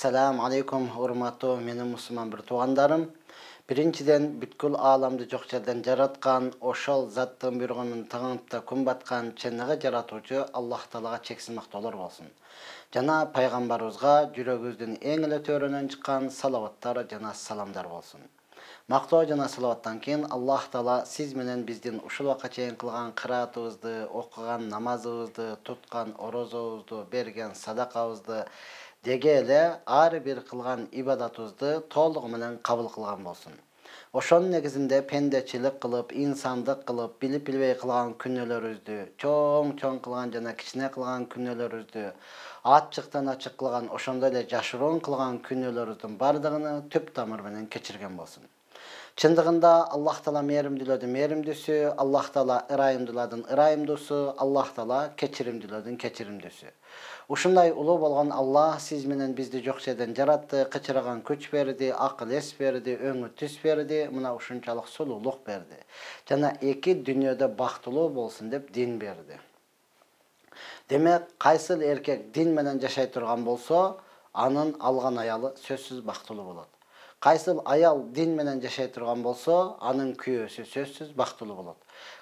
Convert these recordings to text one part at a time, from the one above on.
Assalamu alaikum, hurmatlı menin Müslüman bir tuğandarım. Birinciden bütkül alamdı çok жерден jaratkan, oşol zattın bürgünün tağınıpta kun batkan çenneğe jaratucu Allah Taalaga çeksiz maktolar bolsun. Jana paygambarыбызга жүрөгүбүздүн эң эле төрөнөн чыккан салаваттар жана саламдар болсун. Мактоо жана салаваттан кийин Аллах Таала сиз менен биздин ушул вакытка чейин кылган кыраатыбызды, окуган намазыбызды, туткан орозобузду, берген садакабызды деге эле ар бир кылган ибадатыбызды толугу менен кабыл кылган болсун. Ошонун негизинде пендечилик кылып, инсандык кылып, билип билбей кылган күнөөлөрүбүздү, чоң кылган жана кичине кылган күнөөлөрүбүздү, ачыктан ачык кылган, ошондой эле жашыруун кылган күнөөлөрүбүздүн бардыгын түп тамыр менен кечирген болсун. Чындыгында Аллах Таала мээримдүүлөрдүн мээримдүүсү, Аллах Таала ырайымдуулардын ырайымдуусу, Аллах Таала кечиримдүүлөрдүн кечиримдүүсү. Ушундай улуу болгон Аллах сиз менен бизди жок жерден жаратты, кычыраган күч берди, акыл эс берди, өңү түс берди, мына ушунчалык сулуулук берди. Жана эки дүйнөдө бактылуу болсун деп дин берди. Демек, кайсыл эркек дин менен жашай турган болсо, анын алган аялы сөзсүз бактылуу болот. Кайсыл аял дин менен жашай турган болсо, анын күйөөсү сөзсүз бактылуу болот.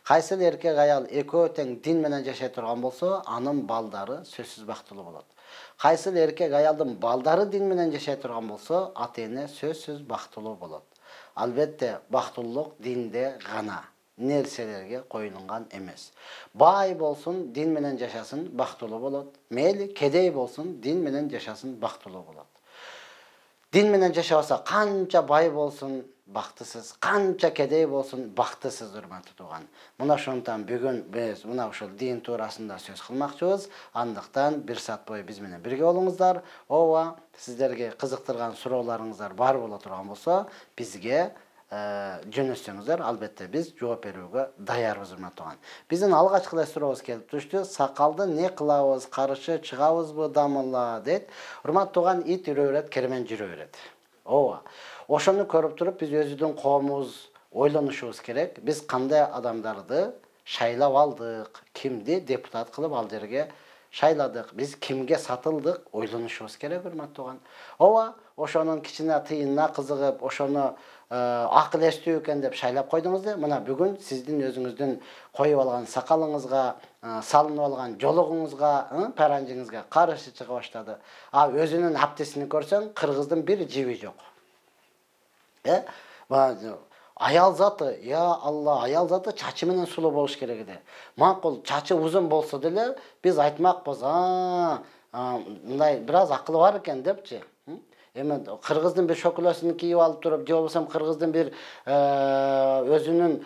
Кайсыл эркек аял экөө тең дин менен жашай турган болсо, анын балдары сөзсүз бактылуу болот. Кайсыл эркек аялдын балдары дин менен жашай турган болсо, ата-эне сөзсүз бактылуу болот. Албетте, бактылуулук динде гана, нерселерге коюлган эмес. Бай болсун, дин менен жашасын, бактылуу болот. Мейли кедей болсун, дин менен жашасын, бактылуу болот. Дин менен жашабаса канча бай болсун, бактысыз, канча кедей болсун, бактысыз, урматтуу тууган. Мына ошондон бүгүн биз мына ушул дин туурасында сөз кылмакчыбыз. Андыктан бир саат бою биз менен бирге болуңуздар. Ооба, сиздерге кызыктырган суроолоруңуздар бар боло турган болсо, бизге жөнөтсөңүздөр, албетте биз жооп берүүгө даярбыз, урматтуу тууган. Биздин алгачкы сурообуз келип турушту. Сакалды не кылабыз, карышы чыгабызбы дамыла дейт. Урматтуу тууган, ит үрө берет, кермен жүрө берет. Ооба. Ошону көрүп туруп биз өзүбүздүн коомубуз ойлонушубуз керек. Биз кандай адамдарды шайлап алдык, кимди депутат кылып ал жерге шайладык, биз кимге сатылдык, ойлонушубуз керек, урматтуу тууган. Ооба, ошонун кичине тыйынына кызыгып, ошону акыл эстүү экен деп шайлап койдуңузду. Мына бүгүн сиздин өзүңүздүн коюп алган сакалыңызга, салынып алган жолугуңузга, паранжыңызга карышы чыга баштады. А өзүнүн аптесин көрсөң, кыргыздын бир жиби жок. Аял заты, я Алла, аял заты чачы менен сулуу болуш керек эди. Макул чачы узун болсо деле биз айтмакпыз, мындай бир аз акылы бар экен депчи. Эми кыргыздын бир шөкөлөсүн кийип алып туруп, же болбосо кыргыздын бир өзүнүн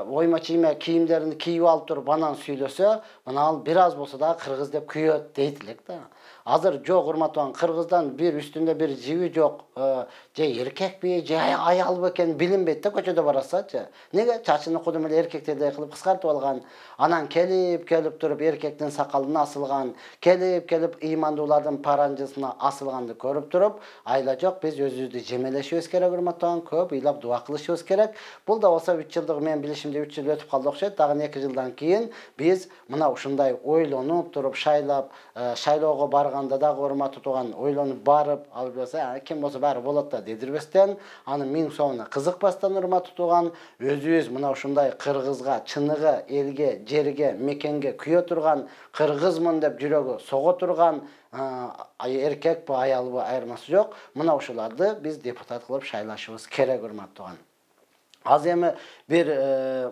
ойма чийме кийимдерин кийип алып туруп анан сүйлөсө, мына ал бир аз болсо да кыргыз деп күйөт дейт элек да. Азыр жок, урматтуу, кыргыздан бир үстүндө бир жиби жок, же эркекпи, же аялбы экен билинбейт да, көчөдө барасачы. Неге чачыны кудум эле эркектердей кылып кыскартып алган, анан келип туруп эркектин сакалына асылган, келип ыймандуулардын паранжысына асылганды көрүп туруп, айла жок, биз өзүбүздү жемелешибиз керек, урматтуу, көп ыйлап дуа кылышыбыз керек. Бул да болсо 3 жылдык, мен билишимде 3 жыл өтүп калды окшойт, дагы 2 жылдан кийин биз мына ушундай ойлонуп туруп шайлап, шайлоого барганда дагы, урматтуу тууган, ойлонуп барып, ал болсо, ким болсо баары болот да дедирбестен, анын миң соомуна кызыкпастан, урматтуу тууган, өзүбүз мына ушундай кыргызга, чыныгы элге, жерге, мекенге күйө турган, кыргызмын деп жүрөгү сого турган эркекпи, аялбы айырмасы жок. Мына ушуларды биз депутат кылып шайлашыбыз керек, урматтуу тууган. Аз эми бир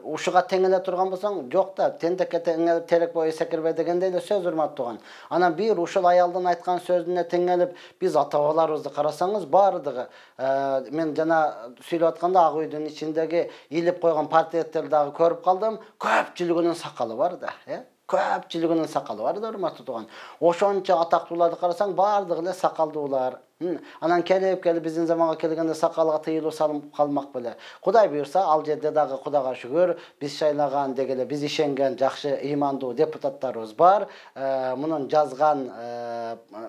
ушуга теңеле турган болсоң, жок да, тентекке теңелип терек бою секирбей дегендей эле сөз, урматтуу тууган. Анан бир ушул аялдын айткан сөзүнө теңелип, биз ата-бабаларыбызды карасаңыз, баардыгы, мен жана сүйлөп атканда ак үйдүн ичиндеги илип койгон портреттерди дагы көрүп калдым, көпчүлүгүнүн сакалы бар да, көпчүлүгүнүн сакалы бар да, урматтуу тууган. Ошончо атактууларды карасаң, баардыгы эле сакалдуулар. Анан келип биздин заманга келгенде сакалга тыйылуу салып калмак беле. Кудай буйрса, ал жерде дагы Кудайга шүгүр, биз шайлаган дегеле биз ишенген жакшы ыймандуу депутаттарыбыз бар. Мунун жазган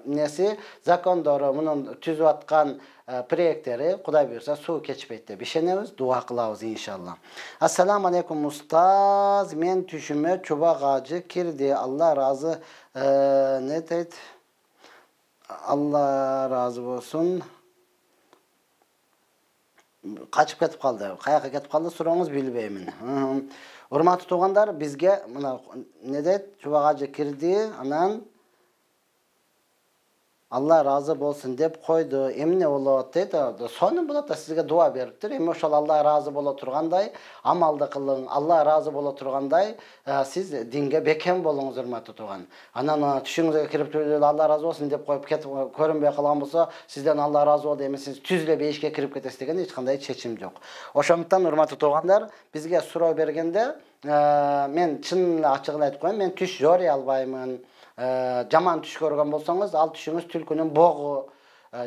неси, закондору, мунун түзүп аткан проекттери Кудай буйрса суу кечпейт деп ишенебиз, дуа кылабыз иншалла. Ассаламу алейкум устаз, мен түшүмө чубак ажы кирди. Алла разы, не дейт? Allah razı olsun. Kaçıp ketip kaldı. Kayakka ketip kaldı, soruңuз bilbeymin. Урматтуу туугандар, бизге мына не дейт, чубагажы кирди, анан Allah razı bolsun dep koydu. Emne bolot deydi. Sonun bolot da sizge dua beripdir. Eме ошол Allah razı bola turganday amalды kılın. Allah razı bola turganday siz dinge beken bolуңуз, урматтуу тууган. Анан түшүңүзгө кирип Allah razı olsun dep koyup кетип көрүнбөй калган болсо, сизден Allah razı болду эмесиңиз түз эле бейишке кирип кетесиз деген эч кандай чечим жок. Ошондуктан, урматтуу туугандар, бизге суроо бергенде мен чын эле ачык эле айтып коеюн, мен түш жорый албаймын. Жаман түш көргөн болсоңуз, ал түшүңүз түлкүнүн богу.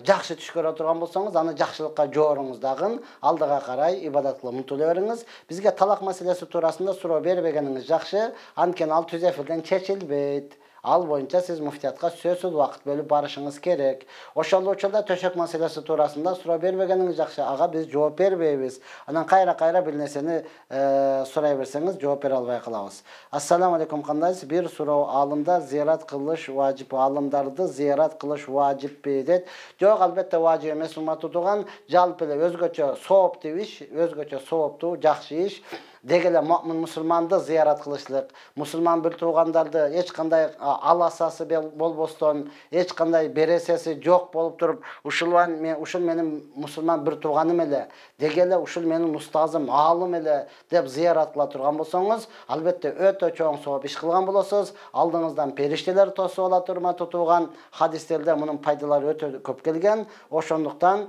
Жакшы түш көрө турган болсоңуз, аны жакшылыкка жооруңуз дагы, алдыга карай ибадат кылып умтула бериңиз. Бизге талак маселеси туурасында суроо бербегениңиз жакшы, анткени ал түз эфирден чечилбейт. Ал боюнча сиз муфтиятка сөзсүз убакыт бөлүп барышыңыз керек. Ошол учурда төшөк маселеси туурасында суроо бербегениңиз жакшы. Ага биз жооп бербейбиз. Анан кайра бир нерсени сурай берсеңиз жооп бере албай калабыз. Ассаламу алейкум, кандайсыз? Бир суроо, алымдар зиярат кылыш важип, алымдарды зиярат кылыш важиппи дейт. Жок, албетте важип эмес, урматтуу тууган. Жалпы эле өзгөчө сооптуу иш, өзгөчө сооптуу, жакшы иш. Дегеле муъмин мусулманды зиярат кылышлык, мусулман бир туугандарды эч кандай аласасы болбостон, эч кандай бересеси жок болуп туруп, ушул менин мусулман бир тууганым эле, дегеле ушул менин устазым, аалым эле деп зиярат кыла турган болсоңуз, албетте өтө чоң сооп иш кылган болосуз. Алдыңыздан периштелер тосуп алат, урматтуу тууган. Хадистерде мунун пайдалары өтө көп келген. Ошондуктан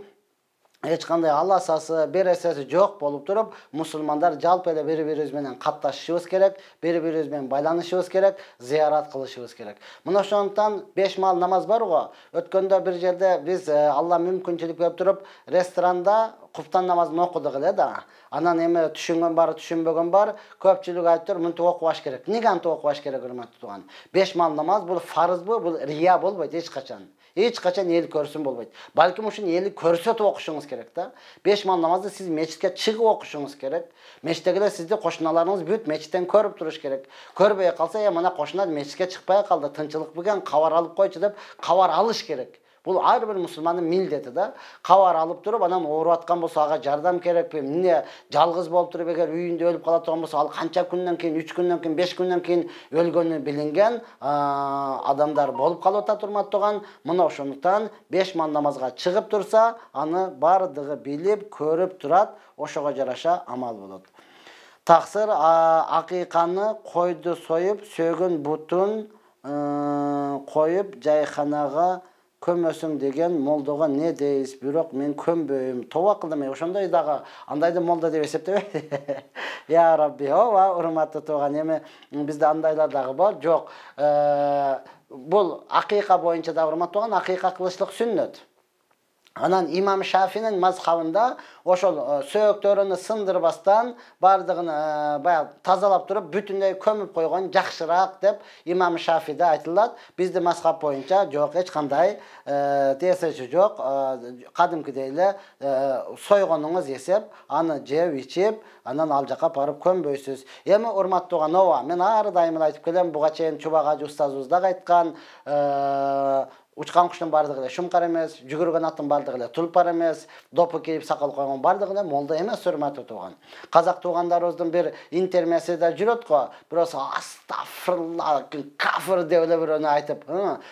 эч кандай аласасы, бересеси жок болуп туруп, мусулмандар жалпы эле бири-бирибиз менен катташышыбыз керек, бири-бирибиз менен байланышыбыз керек, зиярат кылышыбыз керек. Мына ошондуктан 5 маал намаз бар го. Өткөндө бир жерде биз Алла мүмкүнчүлүк берип туруп, ресторанда куптан намазын окудук эле да. Анан эме түшүнгөн бар, түшүнбөгөн бар. Көпчүлүк айтыр, мынтип окубаш керек. Эмнеге антип окубаш керек, урматтуу тууган? 5 маал намаз бул фарызбы? Бул рия болбойт эч качан. Эч качан эл көрсүн болбойт. Балким ушуну эли көрсөтүп окушуңуз керек да. 5 маал намазды сиз мечитке чыгып окушуңуз керек. Мечиттегилер сизди кошуналарыңыз бүт мечиттен көрүп туруш керек. Көрбөй калса, мына кошуна мечитке чыкпай калды, тынчылык буген, кабар алып койчу деп кабар алыш керек. Бул ар бир мусулмандын милдети да. Кабар алып туруп, анан ооруп аткан болсо ага жардам керекпи? Эмне жалгыз болуп туруп, эгер үйүндө өлүп кала турган болсо, ал канча күндөн кийин, 3 күндөн кийин, 5 күндөн кийин өлгөнү билинген адамдар болуп калып атат, урматтуу тууган. Мына ошондуктан 5 маал намазга чыгып турса, аны бардыгы билип, көрүп турат, ошого жараша амал болот. Таксыр акыйканы койду союп, сөгүн бутун коюп жайханага көмөсүң деген молдого не дейсиз? Бирок мен көмбөйм. Тоба кылдым. Ошондой дагы андайды молда деп эсептебейт. Я Рабби, ооба, урматтуу тууган, эми бизде андайлар дагы бар. Жок. Бул акыйка боюнча да, урматтуу тууган, акыйка кылышлык сүннөт. Анан имам Шафинин мазхабында ошол сөөктөрүнү сындырбастан бардыгын баягы тазалап туруп бүтүндөй көмүп койгон жакшыраак деп имам Шафиде айтылат. Бизди мазхаб боюнча жок, эч кандай тесечи жок. Кадимкидей эле сойгонуңуз эсеп, аны жеп, ичип, анан ал жака барып көмбөйсүз. Эми урматтуу тууган, ооба, мен ар дайым айтып келем, буга чейин Чубагажы устазыбыз дагы айткан, учкан куштун бардыгы эле шумкар эмес, жүгүргөн аттын бардыгы эле тулпар эмес, допу кийип сакал койгон бардыгы эле молда эмес, урматтуу тууган. Казак туугандарыбыздын бир интермеси да жүрөт го. Бирөөсү астафырла, кафыр деп эле бирөөнү айтып,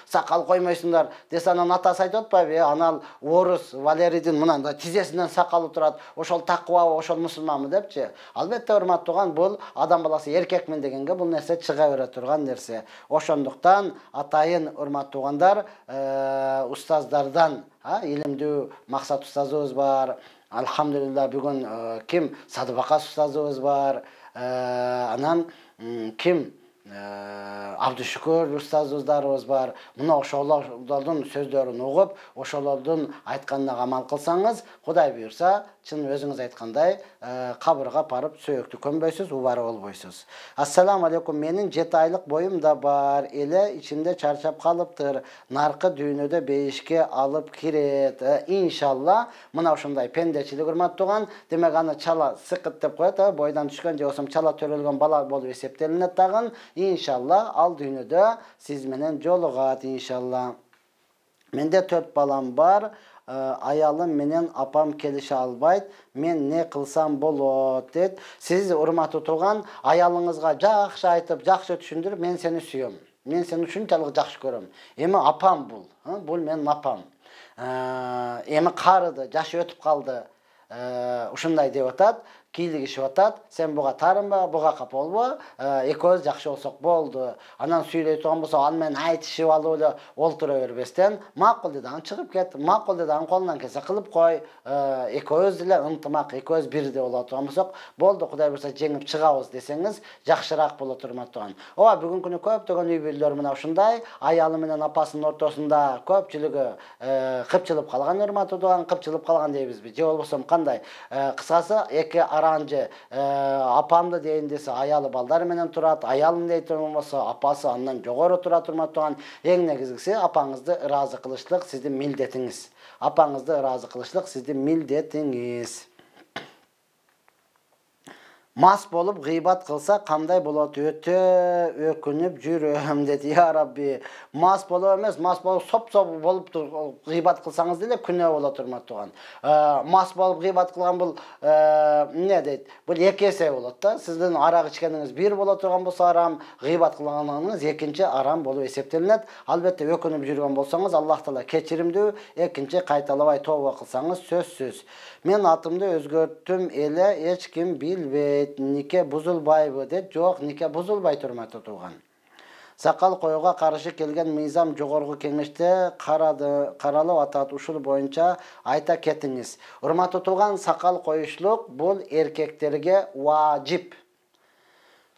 сакал коймойсуңдар десе, анан атасы айтып атпайбы? Анан орус Валерийдин мынандай тизесинен сакалы турат, ошол такыбабы, ошол мусулманбы депчи. Албетте, урматтуу тууган, бул адам баласы эркекмин дегенге бул нерсе чыга бере турган нерсе. Ошондуктан атайын, урматтуу туугандар, устаздардан илимдүү Максат устазыбыз бар. Алхамдулилла, бүгүн ким? Садыбакас устазыбыз бар. Анан ким? Абдушүкүр устазыбыздарыбыз бар. Мына ошолордун сөздөрүн угуп, ошолордун айтканына амал кылсаңыз, Кудай буйрса, чын өзүңүз айткандай, кабырга барып сөөктү көмбөйсүз, убары болбойсуз. Ассаламу алейкум, менин 7 айлык боюм да бар, эле ичимде чарчап калыптыр. Наркы дүйнөдө бейишке алып кирет. Иншалла, мына ошондой пендечилик, урматтуу тууган, демек аны чала сыкыт деп коет, бойдан түшкөн же болсо чала төрөлгөн бала болуп эсептелинет дагы. Иншалла, ал дүйнөдө сиз менен жолугат, иншалла. Менде 4 балам бар. Аялым менен апам келише албайт. Мен не кылсам болот дейт. Сиз урматтуу туган, аялыңызга жакшы айтып, жакшы түшүндүрүп, мен сени сүйөм. Мен сени ушунчалык жакшы көрөм. Эми апам бул. Бул менин апам. Эми карыды, жашы өтүп калды. Ушундай деп атат. Кийлигишип атат. Сен буга тарынба, буга капа болбо. Экөөбүз жакшы болсок болду. Анан сүйлөй турган болсо, ал менен айтышып алып эле олтура бербестен, макул деди, ан чыгып кет. Макул деди, ан колунан келсе кылып кой. Экөөбүз эле ынтымак, экөөбүз бирдей боло турган болсок, болду, Кудай буйрса жеңип чыгабыз десеңиз, жакшыраак боло турмактаган. Ооба, бүгүнкү күнү көптөгөн үй бүлөлөр мына ушундай, аялы менен апасынын ортосунда көпчүлүгү кыпчылып калган, урматтуу туган, кыпчылып калган дейбизби? Же болбосо кандай? Кыскасы, эки аранжы апамды дейин десе аялы балдары менен турат, аялым дейт болсо апасы андан жогору тура турмактаган. Эң негизгиси апаңызды ыраазы кылышлык сиздин милдетиңиз. Апаңызды ыраазы кылышлык сиздин милдетиңиз. Мас болып гыйбат кылса кандай болот? Өтө өкүнүп жүрөм деди. Я Рабби, мас болуп эмес, мас болуп соп-соп болуп гыйбат кылсаңыз деле күнөө боло турмактаган. Мас болуп гыйбат кылган бул эмне дейт? Бул эки эсе болот да. Сиздин арак ичкениңиз бир боло турган болсо арам, гыйбат кылганыңыз экинчи арам болуп эсептелинет. Албетте өкүнүп жүргөн болсоңуз Аллах Таала кечиримдүү, экинчи кайталабай тооба кылсаңыз сөзсүз. Мен атымды өзгөрттүм эле, эч ким билбейт. Нике бузулбайбы дейт. Жок, нике бузулбай турмактуу туган. Сакал коюга каршы келген мыйзам жогорку кеңеште каралып атат. Ушул боюнча айта кетиңиз. Урматтуу туган, сакал коюшлук бул эркектерге важип.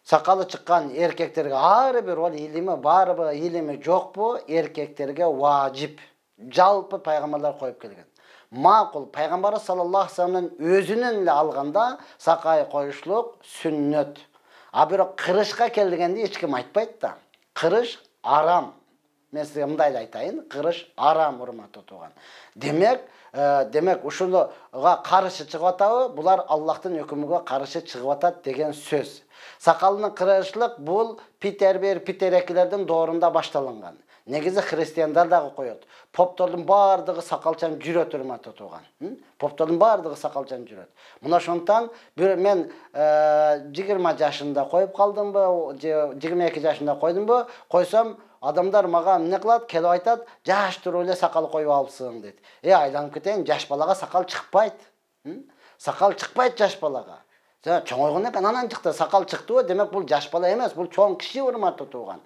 Сакалы чыккан эркектерге ар бир ол илими барбы, илими жокпу, эркектерге важип. Жалпы пайгамбарлар коюп келген. Макул, пайгамбар саллаллаху алейхи вассаламдын өзүнөн эле алганда сакай коюшлук сүннөт. А бирок кырышка келгенде эч ким айтпайт да. Кырыш арам. Мен сизге мындай айтайын, кырыш арам, урматтуу туган. Демек ушуга каршы чыгып атабы? Булар Аллахтын өкүмүгө каршы чыгып атат деген сөз. Сакалын кырышлык бул питерекилердин доорунда башталган. Негизи христиандар дагы коет. Поптордун бардыгы сакалчан жүрөт, урматтуу туган. Поптордун бардыгы сакалчан жүрөт. Мына ошондон мен 20 жашында коюп калдымбы, же 22 жашында койдумбу? Койсом, адамдар мага эмне кылат? Келип айтат, жаш туруп эле сакал коюп алыпсың дейт. Айланып кетейин, жаш балага сакал чыкпайт. Сакал чыкпайт жаш балага. Чоңойгон экен, анан чыкты, сакал чыктыбы? Демек бул жаш бала эмес, бул чоң киши, урматтуу туган.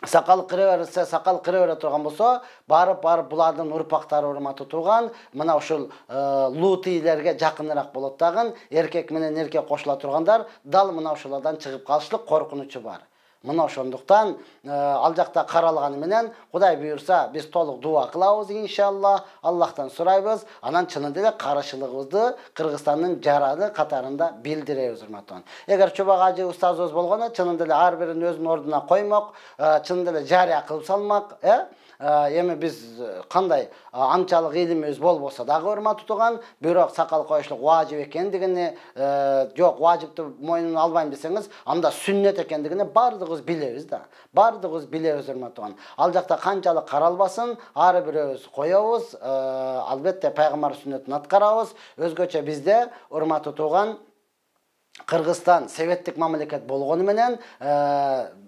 Сакал кыра турган болсо, барып булардын урпактары, урматтуу туган, мына ушул лутийлерге жакыныраак болот дагы, эркек менен эркек кошула тургандар дал мына ушулардан чыгып калышлык коркунучу бар. Мына ошондуктан ал жакта каралганы менен Кудай буйрса биз толук дуа кылабыз иншалла, Аллахтан сурайбыз, анан чынында эле каршылыгыбызды Кыргызстандын жараны катарында билдиребиз, урматтуу. Эгер Чубак ажы устазыбыз болгондо чынында эле ар бирин өзүнүн ордуна коймок, чынында эле жарыя кылып салмак, эми биз кандай анчалык илимибиз болбосо дагы, урматтуу туган, бирок сакал коюшлук важип экендигини, жок, важипти мойнуна албайм десеңиз, анда сүннөт экендигини бардыгыбыз билебиз да. Бардыгыбыз билебиз, урматтуу туган. Ал жакта канчалык каралбасын, ар бирөөбүз коебуз, албетте пайгамбар сүннөтүн аткарабыз. Өзгөчө бизде, урматтуу туган, Кыргызстан советтик мамлекет болгону менен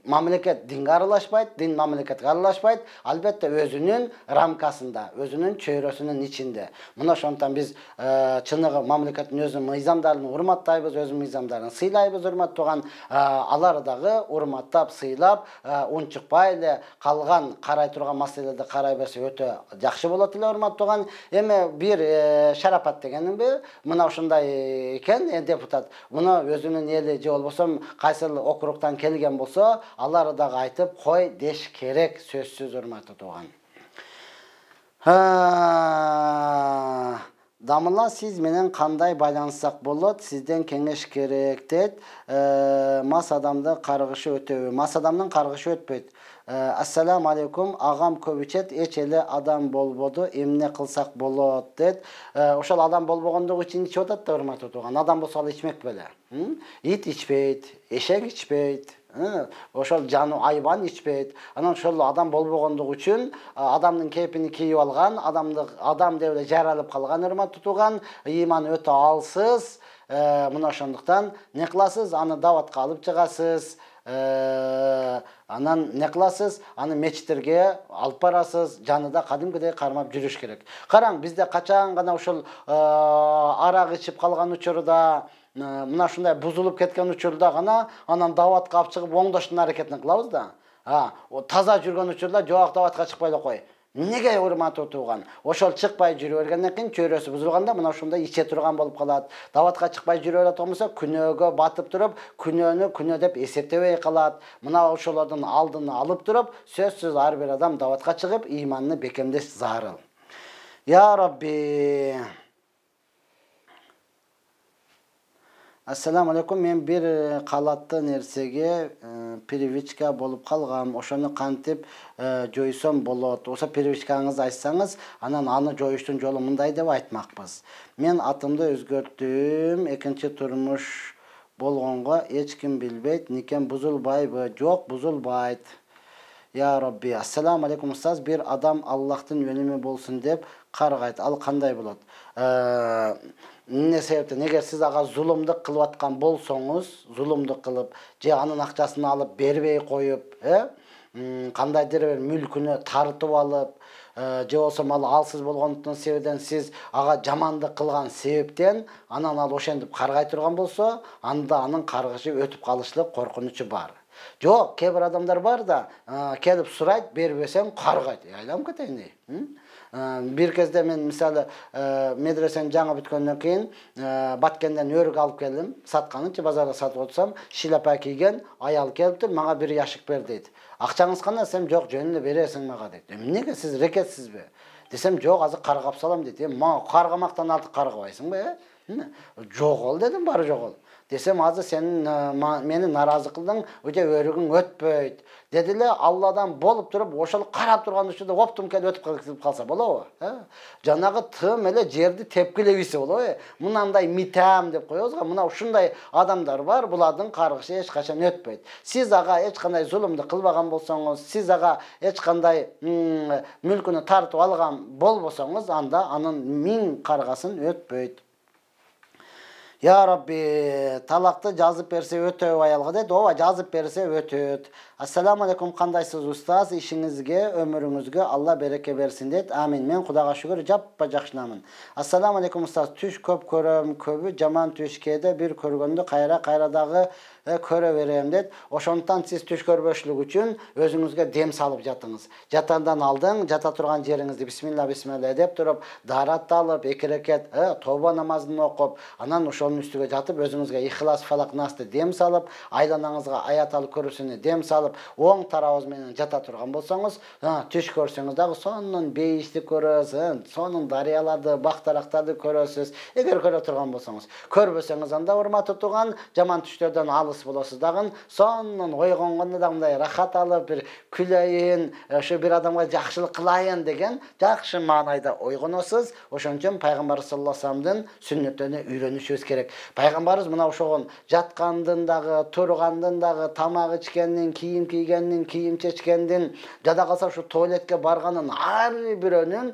мамлекет динге аралашпайт, дин мамлекетке аралашпайт, албетте өзүнүн рамкасында, өзүнүн чөйрөсүнүн ичинде. Мына ошондон биз чыныгы мамлекеттин өзүнүн мыйзамдарын урматтайбыз, өзүнүн мыйзамдарын сыйлайбыз, урматтуу туган. Алар дагы урматтап, сыйлап, унчукпай эле калган карай турган маселелерди карай берсе өтө жакшы болот эле, урматтуу туган. Эми бир шарапат дегенби, мына ушундай экен, депутат. Муну өзүнүн эли же болбосо кайсыл округтан келген болсо, алар дагы айтып кой деш керек, сөзсүз, урматтуу туган. Дамыла, сиз менен кандай байланыссак болот? Сизден кеңеш керек дейт. Мас адамдын каргышы өтөбү? Мас адамдын каргышы өтпөйт. Ассаламу алейкум, агам көп ичет, эч эле адам болбоду, эмне кылсак болот дейт. Ошол адам болбогондугу үчүн ичип атат да, урматтуу туган. Адам болсо ал ичмек беле. Ит ичпейт, эшек ичпейт, Ошол жаны айбан ичпейт. Анан ошол адам болбогондугу үчүн адамдын кейпини кийип алган, адам деп эле жаралып калган, урматтуу тууган, ыйман өтө алсыз. Мына ошондуктан не кыласыз? Аны даватка алып чыгасыз. Анан не кыласыз? Аны мечиттерге алып барасыз. Жанында кадимкидей кармап жүрүш керек. Караң, бизде качан гана ошол арак ичип калган учурда, мына ушундай бузулуп кеткен учурда гана анан даватка алып чыгып оңдоштун аракетин кылабыз да. Таза жүргөн учурда жок, даватка чыкпай эле кой. Неге урматтуу тууган? Ошол чыкпай жүрө бергенден кийин чөйрөсү бузулганда мына ушундай иче турган болуп калат. Даватка чыкпай жүрө берет болсо күнөөгө батып туруп, күнөөнү күнөө деп эсептебей калат. Мына ошолордун алдын алып туруп, сөзсүз ар бир адам даватка чыгып ыйманны бекемдеш зарыл. Я Rabbi. Assalamu alaikum. Men bir qalatты нерсеге привычка болуп калгам. Ошону кантип жойсом болот? Оса привычкаңызды айтсаңыз, анан аны жоюштун жолу мындай деп айтмакпыз. Мен атымды өзгөрттүм. Экинчи турмуш болгонго эч ким билбейт. Никем бузулбайбы? Жок, бузулбайт. Я Rabbi. Assalamu alaikum устаз. Bir адам Аллахтын өнүмү болсун деп каргайт. Ал кандай болот? Не себептен, эгер сиз ага зулумдук кылып аткан болсоңуз, зулумдук кылып, же анын акчасын алып бербей коюп, кандайдыр бир мүлкүнө тартып алып, же болсо ал алсыз болгондуктан себептен сиз ага жамандык кылган себептен анан ал ошентип каргай турган болсо, анда анын каргышы өтүп калышлык коркунучу бар. Жок, кээ бир адамдар бар да, келип сурайт, бербесең каргайт. Айланып кетейин. Bir кезде мен мисалы медресени жаңы бүткөндөн кийин Баткенден өрүк алып келдим, сатканынчы базарда сатып отсам, шилапа кийген аял келиптир, мага бир яшык бер дейт. Акчаңыз кандай? Десем, жок, жөнүндө бересиң мага дейт. Эмнеге, сиз рекетсизби? Десем, жок, азыр каргап салам дейт. Мага каргамактан артык каргабайсыңбы? Жок ол дедим, бары жок ол. Десем, азыр сен мени наразы кылдың, өте өрүгүң өтпөйт. Дедиле, Алладан болуп туруп, ошол карап турган учурда оптум келип өтүп калса болобу? Жанагы тым эле жерди тепкилебисе болобу? Мынандай митам деп коебуз го. Мына ушундай адамдар бар, булардын каргышы эч качан өтпөйт. Сиз ага эч кандай зулумду кылбаган болсоңуз, сиз ага эч кандай мүлкүнү тартып алган болбосоңуз, анда анын 1000 каргасын өтпөйт. Ya Rabbi, talakты жазып берсе өтөбү аялга дейт. Ооба, жазып берсе өтөт. Ассаламу алейкум, кандайсыз устаз? Ишиңизге, өмүрүңүзгө Алла береке берсин дейт. Амин. Мен Кудайга шүгүр жаппа жакшынамын. Ассаламу алейкум устаз. Түш көп көрөм, көбү жаман түш кээде бир көргөндө кайра-кайрадагы көрө берем дейт. Ошондуктан сиз түш көрбөшлүк үчүн өзүңүзгө дем салып жатыңыз. Жатардан алдың, жата турган жериңизди бисмилла бисмилла деп туруп, даратты алып, 2 рекет тоба намазын окуп, анан ошонун үстүгө жатып, өзүңүзгө ихлас, фалак, насты дем салып, айланаңызга аятал көрүсүнү дем салып, оң тарабыңыз менен жата турган болсоңуз, түш көрсөңүз дагы сонун бейишти көрөсүз, сонун дарыяларды, бактарактарды көрөсүз. Эгер көрө турган болсоңуз, көрбөсөңүз анда урматтуу тууган, жаман түштөрдөн алыс болосуз дагы, сонун ойгонгондо да мындай рахат алып, бир күлөйүн, ошо бир адамга жакшылык кылайын деген жакшы маанайда ойгоносуз. Ошон үчүн пайгамбар саллаллаху алейхи вассаламдын сүннөтүнө үйрөнүшүбүз керек. Пайгамбарыбыз мына ошогон жаткандын дагы, тургандын дагы, тамак ичкендин, кийим кийгендин, кийим чечкендин, жада калса ушу туалетке барганын ар бирөөнүн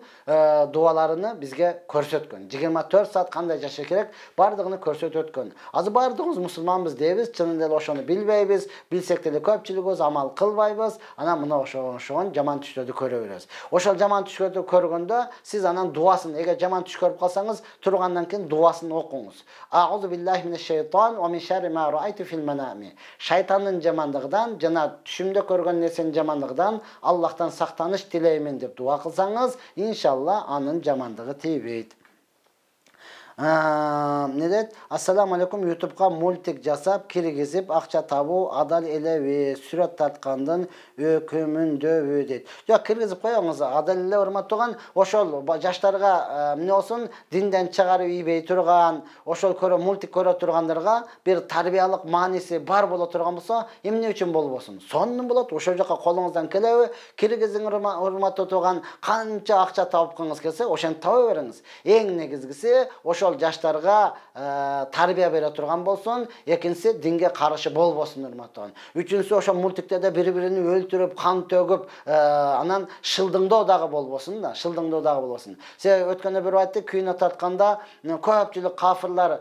дуаларыны бизге көрсөткөн. 24 саат кандай жашаш керек, бардыгын көрсөтүп өткөн. Азыр бардыгыбыз мусулманбыз дейбиз, чынында эле ошону билбейбиз, билсек деле көпчүлүгүбүз амал кылбайбыз. Анан мына ошон жаман түштөрдү көрө беребиз. Ошол жаман түштөрдү көргөндө сиз анан дуасын, эгер жаман түш көрүп калсаңыз, тургандан кийин дуасын окуңуз. Аузу биллахи минеш шайтан ва мин шарри ма раайту фил манами. Шайтандын жамандыгынан жана түшүмдө көргөн нерсенин жамандыгынан Аллахтан сактаныш тилеймин деп дуа кылсаңыз, иншалла анын жамандыгы тийбейт. Ne deyт? Assalamu alaikum, YouTube'ga multik жасап, киргизип, акча табуу адал элеби, сүрөт тарткандын өкүмүндөбү дейт. Жок, киргизип коюңуз, адал эле урматтууган, ошол жаштарга эмне болсун, динден чыгарып ийбей турган, ошол мультик көрө тургандарга бир тарбиялык мааниси бар боло турган болсо, эмне үчүн болбосун? Сонун болот, ошол жака колуңуздан келеби, киргизиң урматтуу тууган, канча акча табып келсе, ошентип таба бериңиз. Эң негизгиси ошол ошол жаштарга тарбия бере турган болсун. Экинчиси динге каршы болбосун, урматтуу. Үчүнчүсү ошо мультиктерде бири-бирин өлтүрүп, кан төгүп, анан шылдыңдоо дагы болбосун да, шылдыңдоо дагы болбосун. Себеби өткөндө бир айтты, кино тартканда көпчүлүк кафирлар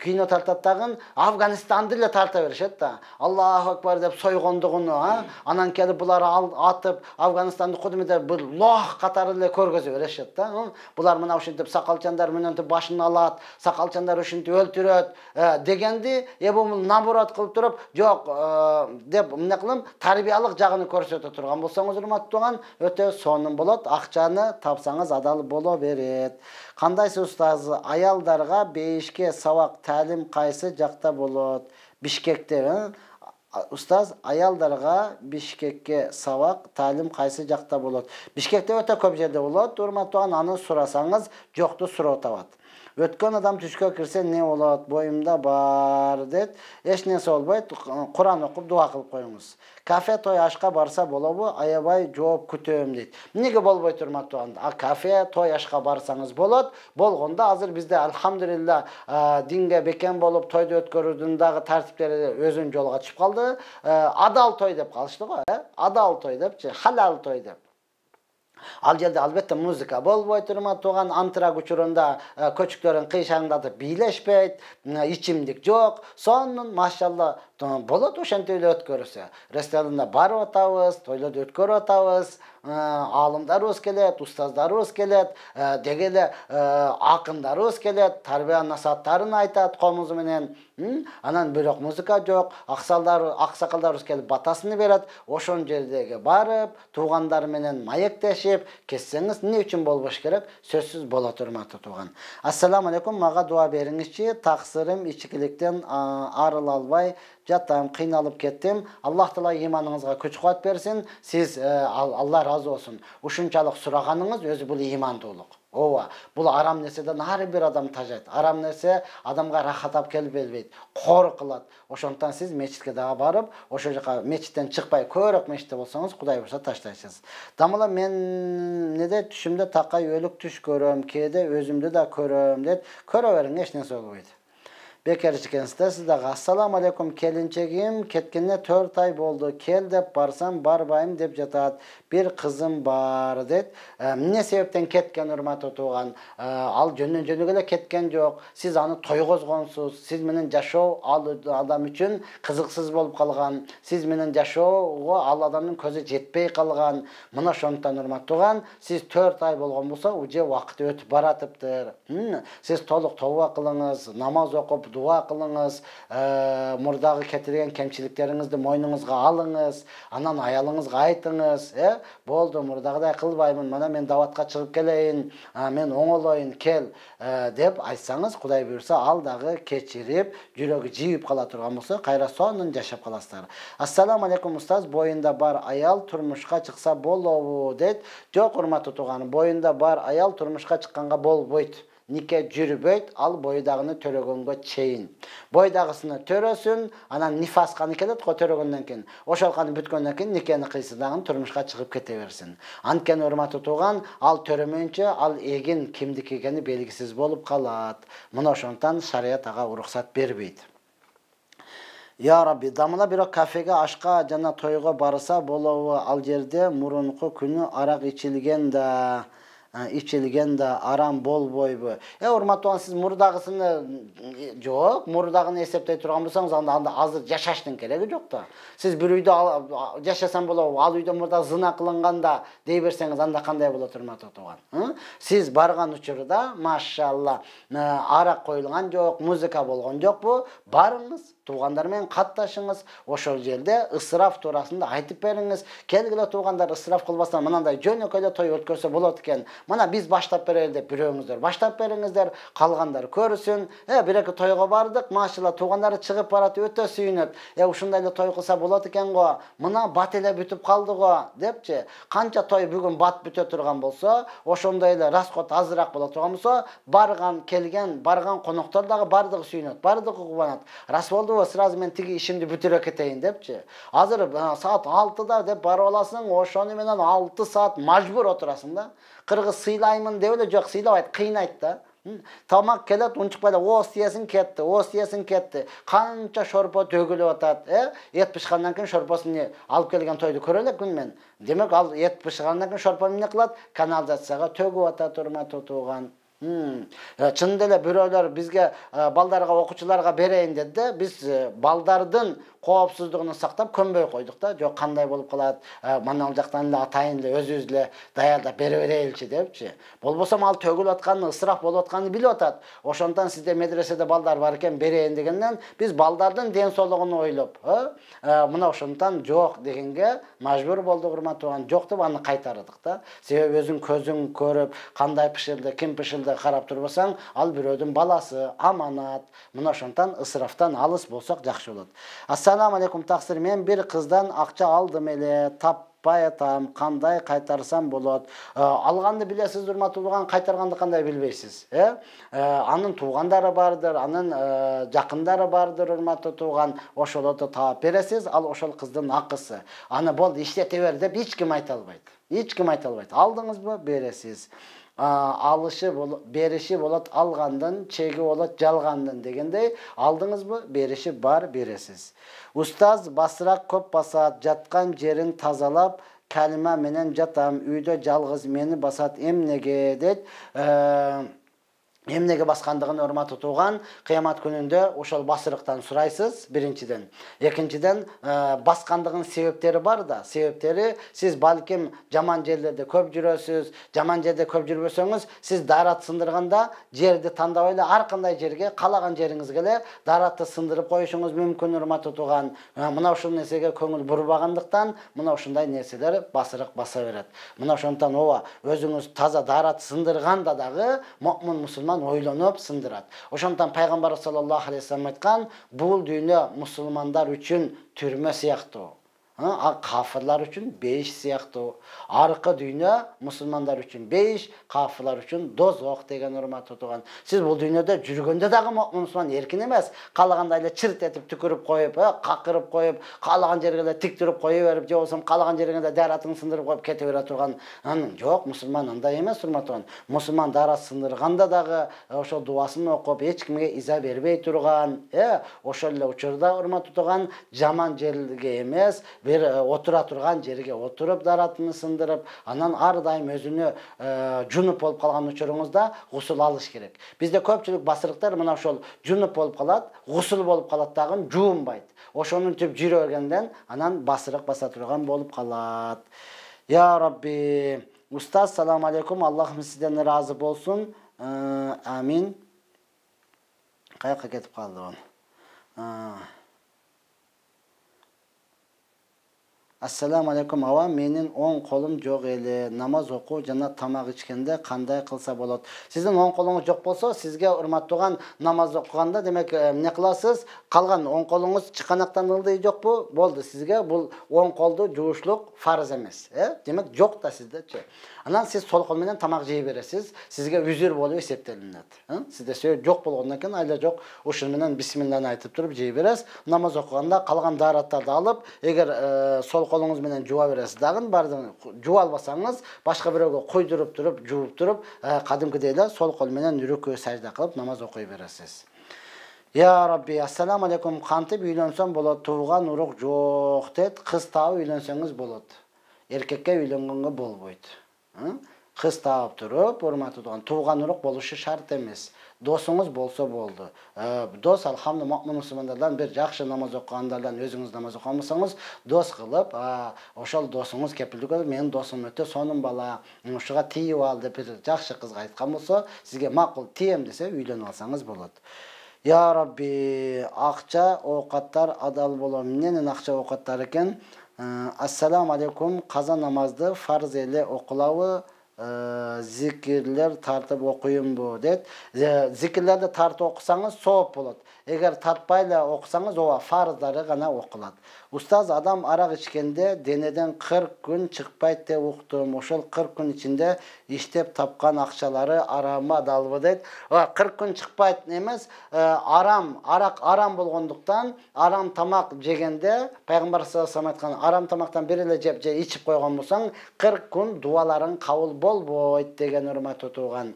кино тартат дагы Афганистанды эле тарта беришет да. Аллаху акбар деп сойгондугуну, анан келип булар атып Афганистанды кудумете бир лох катары эле көргөзө беришет да. Булар мына ушинтип сакалчандар менен башын алат, сакалчандар ушинтип өлтүрөт дегенди, бул наоборот кылып туруп, жок деп эмне кылым, тарбиялык жагын көрсөтө турган болсоңуз, урматтуу туган, өтө сонун болот. Акчаны тапсаңыз адал боло берет. Кандайсы устаз, аялдарга бейишке сабак талим кайсы жакта болот? Бишкекте, устаз, аялдарга Бишкекке сабак талим кайсы жакта болот? Бишкекте өтө көп жерде болот, урматтуу туган, аны сурасаңыз жокту суроо табат. Өткөн адам түшкө кирсе не болот? Боюмда бар дейт. Эч нерсе болбойт. Куран окуп дуа кылып коюңуз. Кафе той ашка барса болобу? Аябай жооп күтөм дейт. Эмнеге болбойт, урматтуу анда? Кафе той ашка барсаңыз болот. Болгондо азыр бизде алхамдулилла динге бекен болуп тойду өткөрүүнүн дагы тартиптери өзүнүн жолуга чыгып калды. Адал той деп калышты го, адал той депчи, халал той деп. Ал жерде албетте музыка болбойт, урматтуу туган, антырак учурунда көчүктөрүн кыйшаңдатып бийлешпейт, ичимдик жок. Сонун машалла болот, ошентип эле өткөрүсө. Ресторанда барып атабыз, тойлорду өткөрүп атабыз. Алымдарыбыз келет, устаздарыбыз келет, деги эле акындарыбыз келет, тарбия насааттарын айтат комузу менен. Анан бирок музыка жок, аксакалдарыбыз келип батасын берет. Ошон жердеги барып, туугандар менен маектешип, кессеңиз эмне үчүн болбош керек? Сөзсүз болот, урматтуу туган. Ассаламу алейкум, мага дуа бериңизчи. Таксырым ичкиликтен арыла албай жаттам, кыйналып кеттим. Аллах Таала иманыңызга күч-кубат берсин. Сиз Алла разы болсун. Ушунчалык сураганыңыз өзү бул имандуулук. Ооба, бул арам нерседен ар бир адам тажайт. Арам нерсе адамга рахат алып келип бербейт, кор кылат. Ошондон сиз мечитке дагы барып, ошол жака мечиттен чыкпай көбүрөөк мечитте болсоңуз, Кудай буйрса таштайсыз. Дамыла мен неде түшүмдө такай өлүк түш көрөм, кээде өзүмдү да көрөм дейт. Көрө бериң, эч нерсе болбойт. Бекер чекенсиздер, сиздерге ассаламу алейкум, келинчегим кеткенине 4 ай болду. Кел деп барсам барбайм деп жатат. Bir kızım бар дейт. Эмне себептен кеткен, урматтуу туган? Ал жөнүн эле кеткен жок. Сиз аны тойгозгонсуз. Сиз менен жашоо ал адам үчүн кызыксыз болуп калган. Сиз менен жашоого ал адамдын көзү жетпей калган. Мына ошондон, урматтуу туган, сиз 4 ай болгон болсо, уже убакыт өтүп баратыптыр. Сиз толук тооба кылыңыз, намаз окуп, дуа кылыңыз, мурдагы кетирген кемчиликтериңизди мойнуңузга алыңыз, анан аялыңызга айтыңыз, болду, мурдагыдай кылбаймын, мына мен даватка чыгып келейин, мен оңолоюн, кел деп айтсаңыз, Кудай буйрса, ал дагы кечирип, жүрөгү жийип кала турган болсо, кайра сонун жашап каласыздар. Ассаламу алейкум, устаз, боюнда бар аял турмушка чыкса болобу дейт. Жок, урматтуу туганым, боюнда бар аял турмушка чыкканга болбойт. Нике жүрбөйт, ал бойдагыны төрөгөнгө чейин. Бойдагысыны төрөсүн, анан нифасканы келет го төрөгөндөн кийин. Ошол каны бүткөндөн кийин никени кыйсы дагы турмушка чыгып кете берсин. Анткени, урматтуу туган, ал төрөмөйүнчө ал эгин кимдики экени белгисиз болуп калат. Мына ошондон шарият ага уруксат бербейт. Я Rabbi, дамына бирок кафеге, ашка жана тойго барса болобу? Ал жерде мурунку күнү арак ичилген да арам болбойбу? Урматтуу, сиз мурдагысыны жок, мурдагыны эсептей турган болсоңуз, анда азыр жашаштын кереги жок да. Сиз бир үйдө жашасаң болобу, ал үйдө мурда зына кылынганда дей берсеңиз, анда кандай болот, урматтуу туган? Сиз барган учурда, машалла, арак коюлган жок, музыка болгон жокпу? Барыңыз, туугандар менен катташыңыз, ошол жерде ысыраф туурасында айтып бериңиз. Келгиле туугандар, ысыраф кылбастан мынандай жөнөкөй эле той өткөрсө болот экен. Мына биз баштап берели деп бирөөңүздөр баштап бериңиздер, калгандар көрүсүн. Бир-эки тойго бардык, машалла, туугандары чыгып барат, өтө сүйүнөт. Ушундай эле той кылса болот экен го. Мына бат эле бүтүп калды го, депчи. Канча той бүгүн бат бүтө турган болсо, ошондой эле расход азыраак боло турган болсо, барган коноктор дагы бардыгы сүйүнөт, бардыгы кубанат. Рас болду, сразу мен тиги ишимди бүтүрө кетейин депчи. Азыр саат 6-да деп барып аласың, ошону менен 6 саат мажбур отурасың да. Кыргыз сыйлаймын деп эле жок, сыйлабайт, кыйнайт да. Tamak kelet unçukpayla osiyesin ketti. Kança şorpo tөгülüp atat. Et pişkandan keyin şorposunu alıp kelgen toydu körelek men. Demek al et pişkandan keyin şorponu ne kılat? Kanalizatsiyaga tөгүп atat urmat tutugan. Чынында эле бирөөлөр бизге балдарга окуучуларга берейин деди да, биз балдардын коопсуздугун сактап көнбөй койдук да. Жок кандай болуп калат, манал жактан эле атайын эле өзүбүз эле даярдап бере береличи депчи. Болбосо ал төгүлүп атканын, ысыраф болуп атканын билип атат. Ошондон сизде медреседе балдар бар экен берейин дегенден биз балдардын ден соолугун ойлоп, мына ошондон жок дегенге мажбур болдук урматтуу. Жок деп аны кайтардык да. Себеби өзүң көзүң көрүп, кандай пиширди, ким пиширди карап турбасаң, ал бирөөдүн баласы, аманат. Мына ошондон ысырафтан алыс болсок жакшы болот. Ассаламу алейкум таксир, мен бир кыздан акча алдым эле, таппай атам, кандай кайтарсам болот? Алганды билесиз, урматтуулган, кайтарганды кандай билбейсиз? Анын туугандары бардыр, анын жакындары бардыр, урматтуулган, ошолорду таап бересиз, ал ошол кыздын акысы. Аны болду иштете бер деп эч ким айта албайт. Эч ким айта албайт. Алдыңызбы, бересиз. Алышы болот, бериши болот алгандын, чеги болот жалгандын дегендей, алдыңызбы, бериши бар, бересиз. Устаз басыраак көп басат, жаткан жерин тазалап, калима менен жатам, үйдө жалгыз мени басат, эмнеге дейт. Эмнеге баскандыгын урмат тутуган, кыямат күнүндө ошол басырыктан сурайсыз, биринчиден. Экинчиден, баскандыгынын себептери бар да, себептери сиз балким жаман жерлерде көп жүрөсүз, жаман жерде көп жүрбөсөңүз, сиз дарат сындырганда жерди тандабай эле ар кандай жерге, каалаган жериңизге эле даратты сындырып коюшуңуз мүмкүн, урмат тутуган. Мына ушул нерсеге көңүл бурбагандыктан, мына ушундай нерселер басырык баса берет. Мына ошондон ооба, өзүңүз таза дарат сындырганда дагы мукмин мусулман ойлонуп сындырат. Ошондон пайгамбар саллаллаху алейхи вассалам айткан, бул дүйнө мусулмандар үчүн түрмө сыяктуу. Kafirlar üçün 5 siyaqtı. Arka dünya Müslümanlar üçün 5, kafirlar üçün dozok degen urmat tutugan. Siz bu dünyada жүргөндө dagı Müslüman erkin emez. Kalaganda ile çırt etip tükürüp koyup, kakırıp koyup, kalagan jerге tik turup koyu verip, jobosam kalagan jerге de daratını sındırıp koyup kete bere turgan. Yok, Müslüman anda emez urmat tutugan. Müslüman darat sındırganda dagı oşo duasını okup hiç kimge iza berbey turgan. Oşo ile uçurda urmat tutugan jaman jerge emez. Bir otura turgan жерге oturup daratını sındırıp, anan ar daim özünü junup olup kalgan uçurunuzda gusul alış gerek. Bizde köpçülük basırıklar mına şol junup olup kalat, gusul bolup kalat dagın juunbayt. Oşonun tüp jürü örgenden anan basırık basa turgan bolup kalat. Ya Rabbi, Ustaz selamun aleyküm, Allah'ım sizden razı bolsun. Amin. Kayakka ketip kaldı onu. Assalamu alaikum awa, menin 10 kolum jok ele, namaz oku jana tamak içkende kanday kılsa bolot. Sizin 10 kolunuz jok bolsa, sizge urmattığan namaz okuganda demek ne kılasız? Kalgan 10 kolunuz çıkanaktan ıldığı jok bu, boldu sizge bu 10 koldu juvuşluk farz emez. Demek jok da sizde. Anan siz sol kol menen tamak jey beresiz, sizge üzür bolup eseptelinет. Sizde söy jok bolgondan keyin ayla jok, uşun menen bismillah aytıp turup jey beresiz. Namaz okuganda kalgan daratарды alıp, eger sol kolunuz menen juva beresiz dagın, bardın juva albasanız, başka biröge koydurup turup, juvup turup, kadimkidey эле sol kol menen rükû sajda kılıp namaz okuy beresiz. Ya Rabbi, assalamu alaikum, kantip üylensem bolot, tuğan uruk jok deyt, kız taap üylenseniz bolot. Erkekke üylengenge bolboyt. Kız taap turup, urmatı tuğan uruk boluşu şart emez. Dosunuz bolsa boldu. Dos alhamdulillah mu'min Müslümanlardan bir jakşı namaz okuganlardan özünüz namaz okumasanız dos kılıp, oşol dosunuz kepildik olur. Menin dosum öte sonun bala, uşuğa tiyip aldı bir jakşı kızga aytkan bolsa, sizge makul tiyem dese üylönüp alsanız bolot. Ya Rabbi, akça ovqatlar adal bolor. Menen akça ovqatlar eken? Assalamu alaikum, kaza namazdı farz ele okulabı, zikirler tartıp okuyun bu deyt. Zikirlerde tartıp okusanız soğuk bolot. Eğer tartpayla okusanız ova farzları gana okulat. Ustaz, adam arak içkende deneden 40 gün çıkpayt de uqtum. Oşol 40 gün içinde iştep tapkan akçaları arama dalbı deyt. 40 gün çıkpayt emez, arak aram bolgonduktan aram tamak jegende Peygamber sallallahu aleyhi ve sellem aytkan aram tamaktan bir ele jep içip koygan bolsaң 40 gün duaların kabul bolboyt degen urmat tutugan.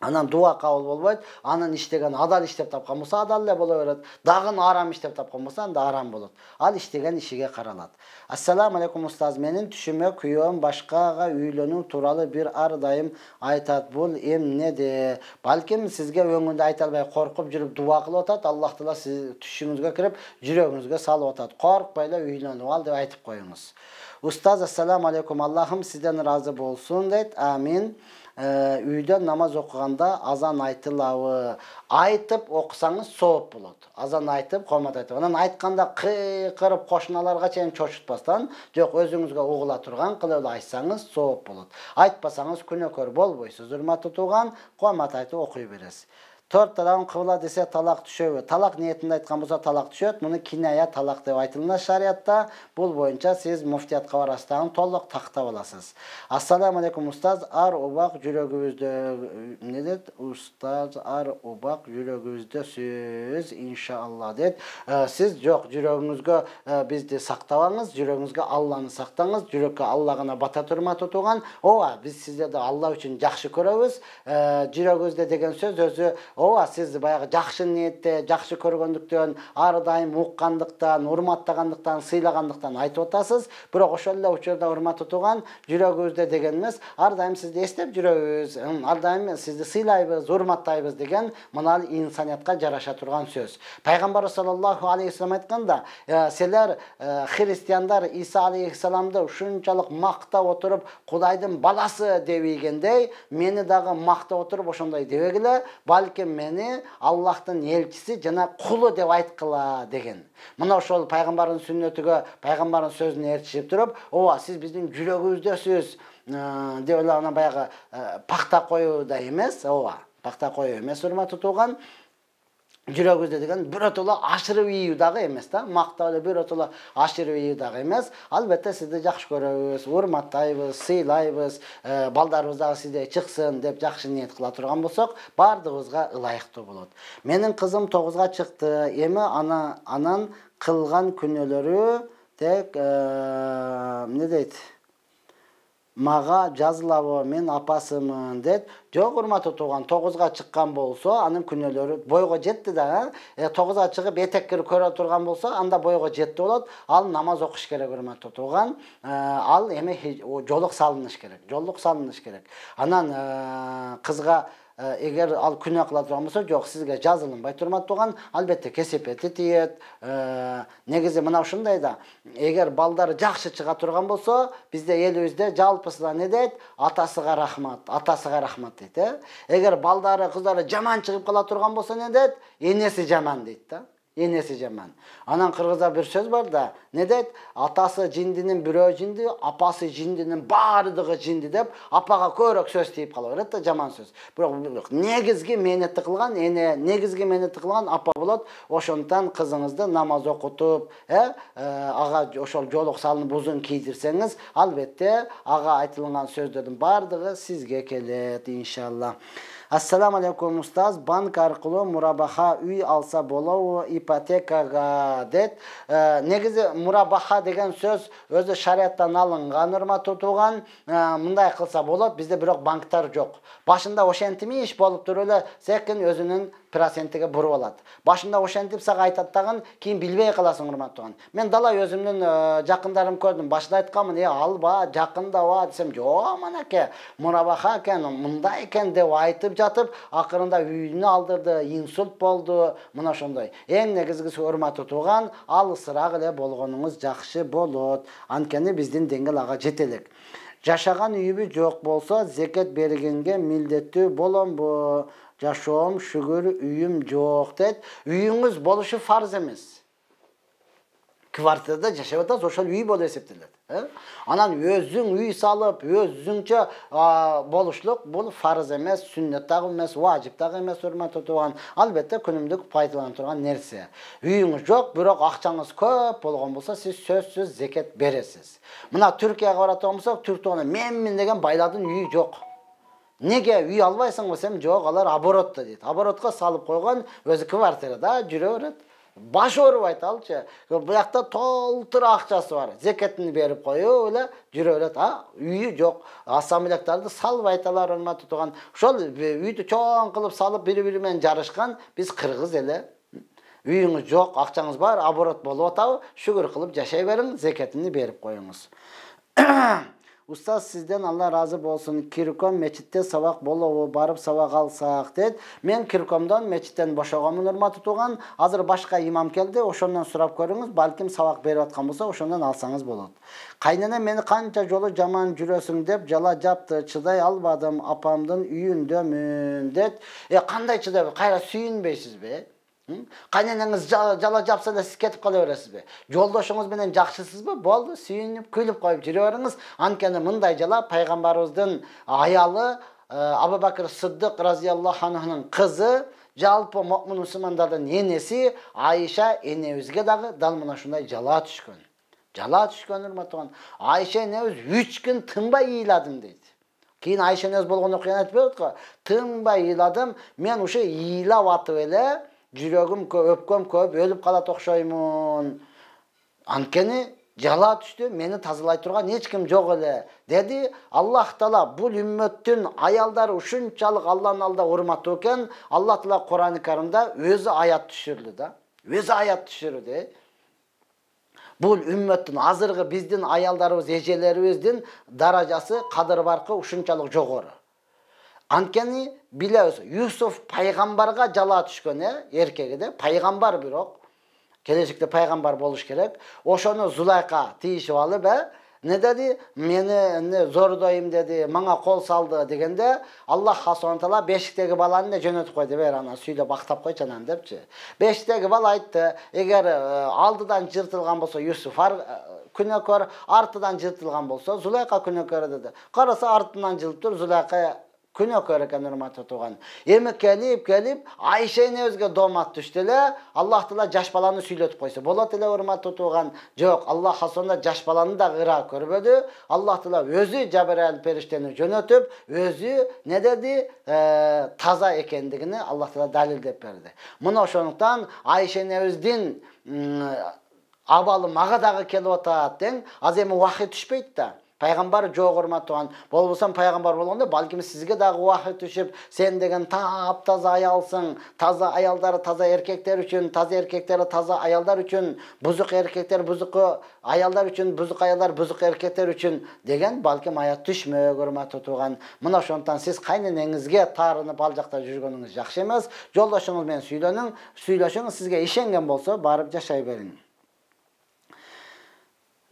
Анан дуа кабыл болбойт. Анын иштеген адал иштеп тапкан болсо адал эле боло берет. Дагы арам иштеп тапкан болсо анда арам болот. Ал иштеген ишиге каралат. Ассаламу алейкум устаз. Менин түшүмө күйөөм башкага үйлөнүү тууралуу бир ар дайым айтат. Бул эмнеде? Балким сизге өңүндө айта албай коркуп жүрүп дуа кылып атат. Аллах Таала сиз түшүңүзгө кирип, жүрөгүңүзгө салып атат. Коркпой эле үйлөнүп ал деп айтып коюңуз. Устаз, ассаламу алейкум. Аллахым сизден разы болсун дейт. Амин. Үйдө намаз окуганда азан айтылабы? Айтып окусаңыз сооп болот. Азан айтып, комат айтып. Анан айтканда кыйкырып кошуналарга чейин чочутпастан, жок өзүңүзгө угула турган кылып айтсаңыз сооп болот. Айтпасаңыз күнөөкөр болбойсуз. Урматтуу тууган, комат айтып окуй бересиз. Төрт тарабын кыбла десе талак түшөбү? Талак ниетинде айткан болсо талак түшөт. Муну киная талак деп айтылат шариатта. Бул боюнча сиз муфтиятка барасыздан толук тактап аласыз. Ассаламу алейкум устаз. Ар убак жүрөгүбүздө не дейт? Устаз, ар убак жүрөгүбүздө сөз иншалла дейт. Сиз жок, жүрөгүңүзгө бизди сактабаңыз, жүрөгүңүзгө Алланы сактаңыз, жүрөккө Алла гана бата турма тутуган. Ооба, биз сиздерди Алла үчүн жакшы көрөбүз. Жүрөгүбүздө деген сөз өзү ооба, сиз баягы жакшы ниетте, жакшы көргөндүктөн, ар дайым уккандыктан, урматтагандыктан, сыйлагандыктан айтып атасыз. Бирок ошол эле учурда урматтуу тууган, жүрөгүбүздө деген эмес, ар дайым сизди эстеп жүрөбүз, ар дайым сизди сыйлайбыз, урматтайбыз деген мына инсаниятка жараша турган сөз. Пайгамбар саллаллаху алейхи вассалам айтканда, силер христиандар Иса алейхиссаламды ушунчалык мактап отуруп, Кудайдын баласы дебегендей, мени дагы мактап отуруп ошондой дебегиле, балки мени Аллахтын элчиси жана кулу деп айткыла деген. Мына ошол пайгамбардын сүннөтүгө, пайгамбардын сөзүнө ээрчишип туруп, ооба, сиз биздин жүрөгүбүздөсүз деп эле ана баягы пакта коюу да эмес, ооба, пакта коюу эмес, урматтуу тууган. Жүрөгүздө деген биротоло ашырып ийүү дагы эмес да, мактап эле биротоло ашырып ийүү дагы эмес. Албетте сизди жакшы көрөбүз, урматтайбыз, сыйлайбыз, балдарыбыз дагы сизде чыксын деп жакшы ниет кыла турган болсок, бардыгыбызга ылайыктуу болот. Менин кызым 9га чыкты. Эми анан кылган күнөөлөрү тек эмне дейт? Мага жазылабы, мен апасымын дейт. Жок, урматтуу тууган, 9га чыккан болсо, анын күнөөлөрү бойго жетти да, 9га чыгып этеккири көрө турган болсо, анда бойго жетти болот. Ал намаз окуш керек, урматтуу тууган. Ал эми жолук салыныш керек. Жолук салыныш керек. Анан кызга эгер ал күнөө кыла турган болсо, жок, сизге жазылынбай турмат турган, албетте кесепети тиет. Негизи мына ушундай да, эгер балдары жакшы чыга турган болсо, бизде элибизде жалпысынан не дейт? Атасыга рахмат, атасыга рахмат дейт, Эгер балдары, кыздары жаман чыгып кала турган болсо не дейт? Энеси жаман дейт да. Энеси жаман. Анан кыргызда бир сөз бар да, не дейт? Атасы жиндинин бирөө жинди, апасы жиндинин баардыгы жинди деп, апага көбүрөөк сөз тийип кала берет да, жаман сөз. Бирок негизги мээнетти кылган эне, негизги мээнетти кылган апа болот. Ошондон кызыңызды намаз окутуп, ага ошол жолук салынып узун кийдирсеңиз, албетте ага айтылган сөздөрдүн баардыгы сизге келет, иншалла. Ассаламу алейкум устаз, банк аркылуу мурабаха үй алса болобу ипотекага дейт. Негизи мурабаха деген сөз өзү шариаттан алынган, урматтуу тууган. Мындай кылса болот, бизде бирок банктар жок. Башында ошентими иш болуп туруп эле секин өзүнүн процентиге буруп алат. Башында ошентип сага айтат дагы, кийин билбей каласың, урматтуу тууган. Мен дала өзүмдүн жакындарым көрдүм. Башында айтканмын, алба, жакындаба десем, жок, манаке, мурабаха экен, мындай экен деп айтып жатып, акырында үйүнү алдырды, инсульт болду, мына ошондой. Эң негизгиси, урматтуу тууган, алысыраак эле болгонуңуз жакшы болот. Анткени биздин деңгел ага жете элек. Жашаган үйүбү жок болсо, зекет бергенге милдеттүү боломбу? Жашоом шүгүр, үйүм жок дейт. Үйүңүз болушу фарз эмес. Квартирада жашап атасыз, ошол үй болуп эсептелет. Анан өзүң үй салып, өзүңчө болушлук бул фарз эмес, сүннөт дагы эмес, важип дагы эмес, урматтуу тууган. Албетте күнүмдүк пайдаланып турган нерсе. Үйүңүз жок, бирок акчаңыз көп болгон болсо, сиз сөзсүз зекет бересиз. Мына Түркияга баратан болсок, түрктөр менмин деген байлардын үйү жок. Неге үй албайсың десем, жок, алар оборотто дейт. Оборотко салып койгон, өзү квартирада жүрө берет. Baş oorubайт алчы. Буякта толтур акчасы бар. Зекетini берип коюп эле жүрө берет. Үйү жок. Ассамблектарды салбайталар урматтуу турган. Ошол үйдү чоң кылып салып бири-бири менен жарышкан биз кыргыз эле. Үйүңүз жок, акчаңыз бар, оборот болуп атабы? Шүгүр кылып жашай бериң, зекетini берип коюңуз. Устаз, сизден Алла разы болсын. Кирком мечитте сабак болобу, барып сабак алсак дейт. Мен киркомдон мечиттен бошогонмун урматтуу туган. Азыр башка имам келди, ошондон сурап көрүңүз, балким сабак берип аткан болсо, ошондон алсаңыз болот. Кайнене мени канча жолу жаман жүрөсүң деп жала жапты, чыдай албадым, апамдын үйүндөмүн дейт. Кандай чыдап, кайра сүйүнбөйсүзбү? Кайненеңиз жала жапса да сиз кетип кала бересизби? Жолдошуңуз менен жакшысызбы? Болду, сүйүнүп, күлүп коюп жүрө бериңиз. Анткени мындай жала пайгамбарыбыздын аялы Абу Бакр Сыддык разияллаху анхунун кызы, жалпы мукмин мусулмандардын энеси Айша энебизге дагы дал мына ушундай жала түшкөн. Жала түшкөн урматтуу. Айша энебиз 3 күн тынбай ыйладым дейт. Кийин Айша энебиз болгон окуяны айтып берет го. Тынбай ыйладым, мен ушу ыйлап атып эле жүрөгүм өпкөм көп, өлүп калат окшоймун. Анткени жала түштү, мени тазалай турган эч ким жок эле, деди. Аллах Таала бул үммөттүн аялдары ушунчалык Алланын алдында урматтуу экен, Аллах Таала Кур'ан-ы Каримде өзү аят түшүрдү да. Өзү аят түшүрдү. Бул үммөттүн азыркы биздин аялдарыбыз, эжелерибиздин даражасы, кадыр баркы ушунчалык жогору. Анткени билебиз, Юсуф пайгамбарга жала түшкөн, эркеги де, пайгамбар бирок, келечекте пайгамбар болуш керек. Ошону Зулайка тийишип алып, не деди? Мени зордойм деди, мага кол салды дегенде, Аллах Субхана Таала бешиктеги баланы жөнөтүп койду, бер ана сүйлөп актап койчу анан депчи. Бешиктеги бала айтты, эгер алдыдан жыртылган болсо Юсуф күнөкөр, артыдан жыртылган болсо Зулайка күнөкөр деди. Караса артынан жылыптыр, Зулайка күнөкөр экен урматтуу туган. Эми келип, Айша энебизге домат түштү эле, Аллах Таала жаш баланы сүйлөтүп койсо болот эле урматтуу туган. Жок, Аллах сонда жаш баланы да ыра көрбөдү. Аллах Таала өзү Жабраил периштени жөнөтүп, өзү не деди? Таза экендигини Аллах Таала далилдеп берди. Мына ошондуктан Айша энебиздин абалы мага дагы келип атат дең, аз эми вахый түшпөйт да. Пайгамбар жок урматтуу. Болбосо пайгамбар болгондо балким сизге дагы вахый түшүп, сен деген таап-таза аялсың, таза аялдар таза эркектер үчүн, таза эркектер таза аялдар үчүн, бузук эркектер бузук аялдар үчүн, бузук аялдар бузук эркектер үчүн деген балким аят түшмөк урматтуу туган. Мына ошондон сиз кайненеңизге таарынып ал жакта жүргөнүңүз жакшы эмес. Жолдошуңуз менен сүйлөшүңүз, сизге ишенген болсо барып жашай бериң.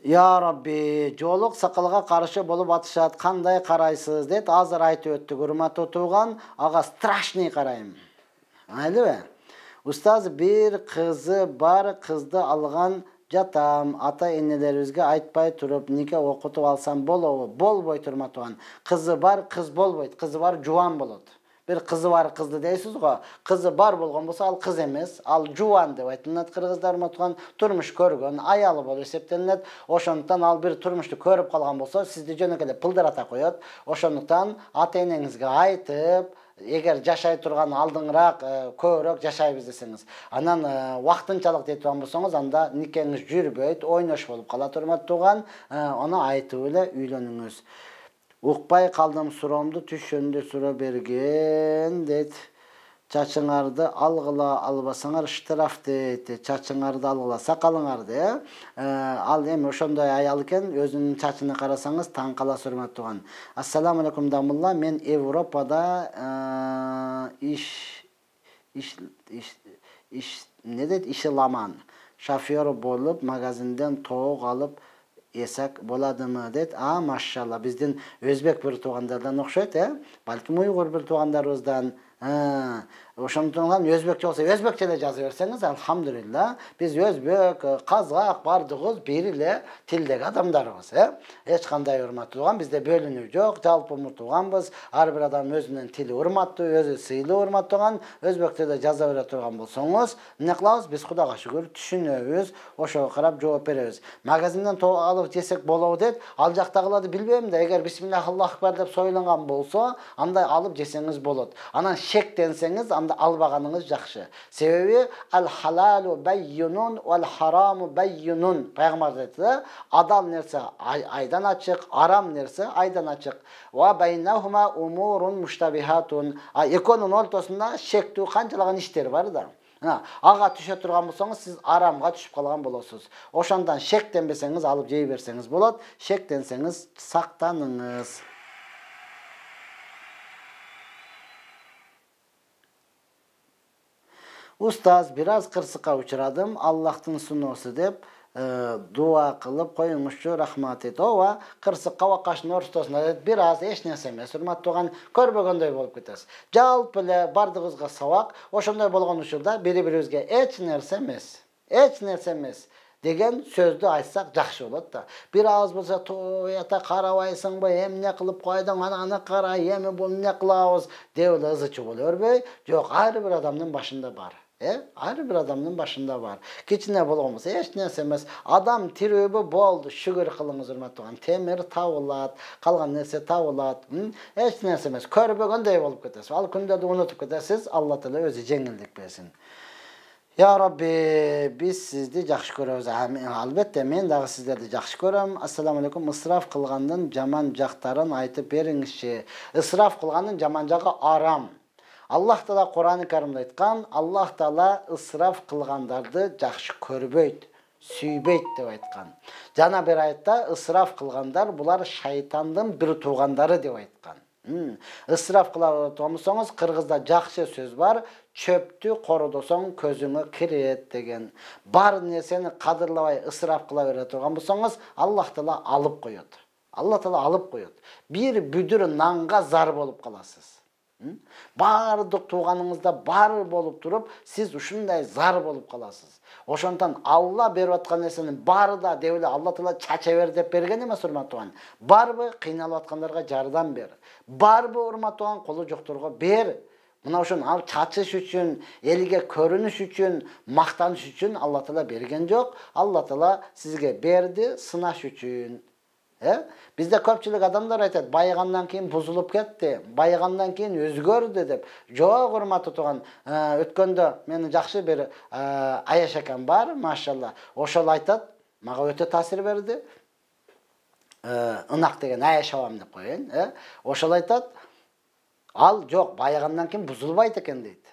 Я Rabbi, жолук сакалга каршы болуп атышат, кандай карайсыз дейт. Азыр айтып өттүк, урматтуу туган, ага страшный карайм. Айлыбы? Устаз, бир кызы бар, кызды алган жатам. Ата-энелерибизге айтпай туруп нике окутуп алсам болобу? Болбойт, урматтуу туган. Кызы бар, кыз болбойт. Кызы бар, жуан болот. Bir kızı var kızdı deysiz go. Kızı bar bolgon bolsa al kız emes, al juwan dep aytılат kırgızдар матган, turmuş көргөн, ayalı болуп эсептелет. Ошондуктан ал bir turmuştu көрүп калган болсо, сизди жөнөкөй пылдырата коёт. Ошондуктан ата-энеңизге айтып, эгер жашай турган алдыңыраак көбүрөөк жашайбыз десеңиз, анан вактынчалык деп турган болсоңуз, анда никеңиз жүрбөйт, ойнош болуп калат урматтууган, аны айтып эле үйлөнүңүз. Укпай калдым суроомду түшөндө суроо берген дейт. Чачыңарды алгыла албасаңар штраф дейт. Чачыңарды алгыла, сакалыңарды, ал эми ошондой аял экен, өзүнүн чачына карасаңыз таң каласыз урматтууган. Ассаламу алейкум дамулла, мен Европада ишламан шофёр болуп, магазинден тоок алып эсак боладымы дейт. Машалла, биздин өзбек бир туугандардан окшойт, балким уйгур бир туугандарыбыздан. Ошондуктан өзбекче болсо өзбекче эле жазып берсеңиз, алхамдулилла, биз өзбек, казак бардыгыбыз бир эле тилдеги адамдарыбыз, Эч кандай урматтуу туган, бизде бөлүнүү жок, жалпы тууганбыз. Ар бир адам өзүнүн тили урматтуу, өзү сыйлуу урматтуу туган. Өзбекче эле жаза бере турган болсоңуз, эмне кылабыз? Биз Кудайга шүгүр түшүнөбүз, ошого карап жооп беребиз. Магазинден тоок алып жесек болобу дейт. Ал жактагыларды билбейм да, эгер бисмилlah Аллаху акбар деп сойлонгон болсо, андай алып жесеңиз болот. Анан шектенсеңиз, анда ошондо албаганыңыз жакшы. Себеби ал-халалу байюнун вал-хараму байюнун. Пайгамбар айтты, адал нерсе айдан ачык, арам нерсе айдан ачык. Ва байнахума умурун муштабихатун. Экөөнүн ортосунда шектүү канчалаган иштер бар да. Ага түшө турган болсоңуз, сиз арамга түшүп калган болосуз. Ошондон шектенбесеңиз, алып жей берсеңиз болот. Шектенсеңиз, сактаныңыз. Устаз, biraz кырсыкка учурадым. Аллахтын сунносу деп дуа кылып коюңузчу, рахмат дейт. Ооба, кырсыкка вакашын ортосунда дейт, biraz эч нерсе эмес. Урматтаган көрбөгөндөй болуп кетесиз. Жалпы эле бардыгыбызга сабак, ошондой болгон учурда бири-бирибизге эч нерсе эмес. Эч нерсе эмес деген сөздү айтсак жакшы болот да. Бир аз болсо, "Тоята карабайсыңбы, эмне кылып койдуң, аны кара, эми бул эмне кылабыз" деп эле ызычы боло бербей, жок, ар бир адамдын башында бар. Ар бир адамдын башында бар. Кичине болгон болсо эч нерсе эмес. Адам тирүүбү болду, шүгүр кылыңыз, урматтаган. Темир табылат, калган нерсе табылат. Эч нерсе эмес. Көрбөгөндөй болуп кетесиз. Ал күндөрдү унутуп кетесиз. Алла Таала өзү жеңилдик берсин. Ya Rabbi, biz sizni жақшы көрөбүз. Албетте, мен дагы сиздерди жақшы көрөм. Ассаламу алейкум. Ысраф кылгандын жаман жактарын айтып бериңизчи. Ысраф кылгандын жаман жагы арам. Аллах Таала Кур'ан-ы Каримде айткан, Аллах Таала ысраф кылгандарды жақшы көрбөйт, сүйбөйт деп айткан. Жана бир аятта ысраф кылгандар булар шайтандын бир туугандары деп айткан. Ысраф кыла турсаңыз, кыргызда жакшы сөз бар, чөптү кородосоң көзүңө кирет деген. Бар нерсени кадырлабай ысраф кыла бере турган болсоңуз, Аллах Таала алып коет. Аллах Таала алып коет. Бир бүдүр нанга зар болуп каласыз. Бардык тууганыңызда бар болуп туруп, сиз ушундай зар болуп каласыз. Ошондон Алла берип аткан нерсени бары да деп эле Алла Таала чача бер деп берген эмес, урматтаган. Барбы кыйналып аткандарга жардам бер. Барбы урматтаган колу жокторго бер. Мына ошон ал чачыш үчүн, элге көрүнүш үчүн, мактаныш үчүн Алла Таала берген жок. Алла Таала сизге берди сынаш үчүн. Bizde көпчүлүк адамдар айтат, байыгандан кийин бузулуп кетти, байыгандан кийин өзгөрдү деп. Жок, урматтуу туган, өткөндө менин жакшы бир Аяш акам бар, машалла. Ошол айтат, мага өтө таасир берди. Ынак деген Аяш абам деп коеюн, Ошол айтат, ал жок, байыгандан кийин бузулбайт экен дейт.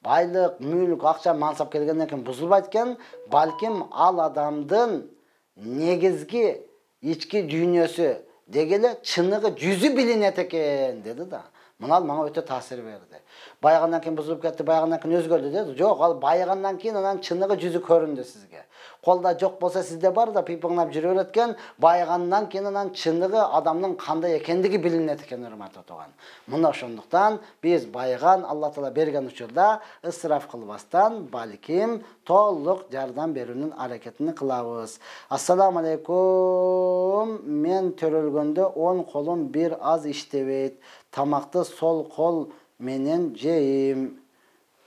Байлык, мүлк, акча, мансап келгенден кийин бузулбайт экен, балким ал адамдын негизги ички дүйнөсү дегеле чыныгы жүзү билинет экен деди да. Мына мага өтө таасир берди. Байыгандан кийин бузулуп кетти, байыгандан кийин өзгөрдү деди. Жок, ал байыгандан кийин анан чыныгы жүзү көрүндү сизге. Колда жок болсо сизде бар да пипыңнап жүрө береткен, байыгандан кийин анан чыныгы адамдын кандай экендиги билинет экен, урматтуу туган. Мына ошондуктан биз байыган Алла Таала берген учурда ысраф кылбастан, балким толук жардам берүүнүн аракетин кылабыз. Ассаламу алейкум. Мен төрөлгөндө 10 колум бир аз иштебейт. Тамакты сол кол менен жейм.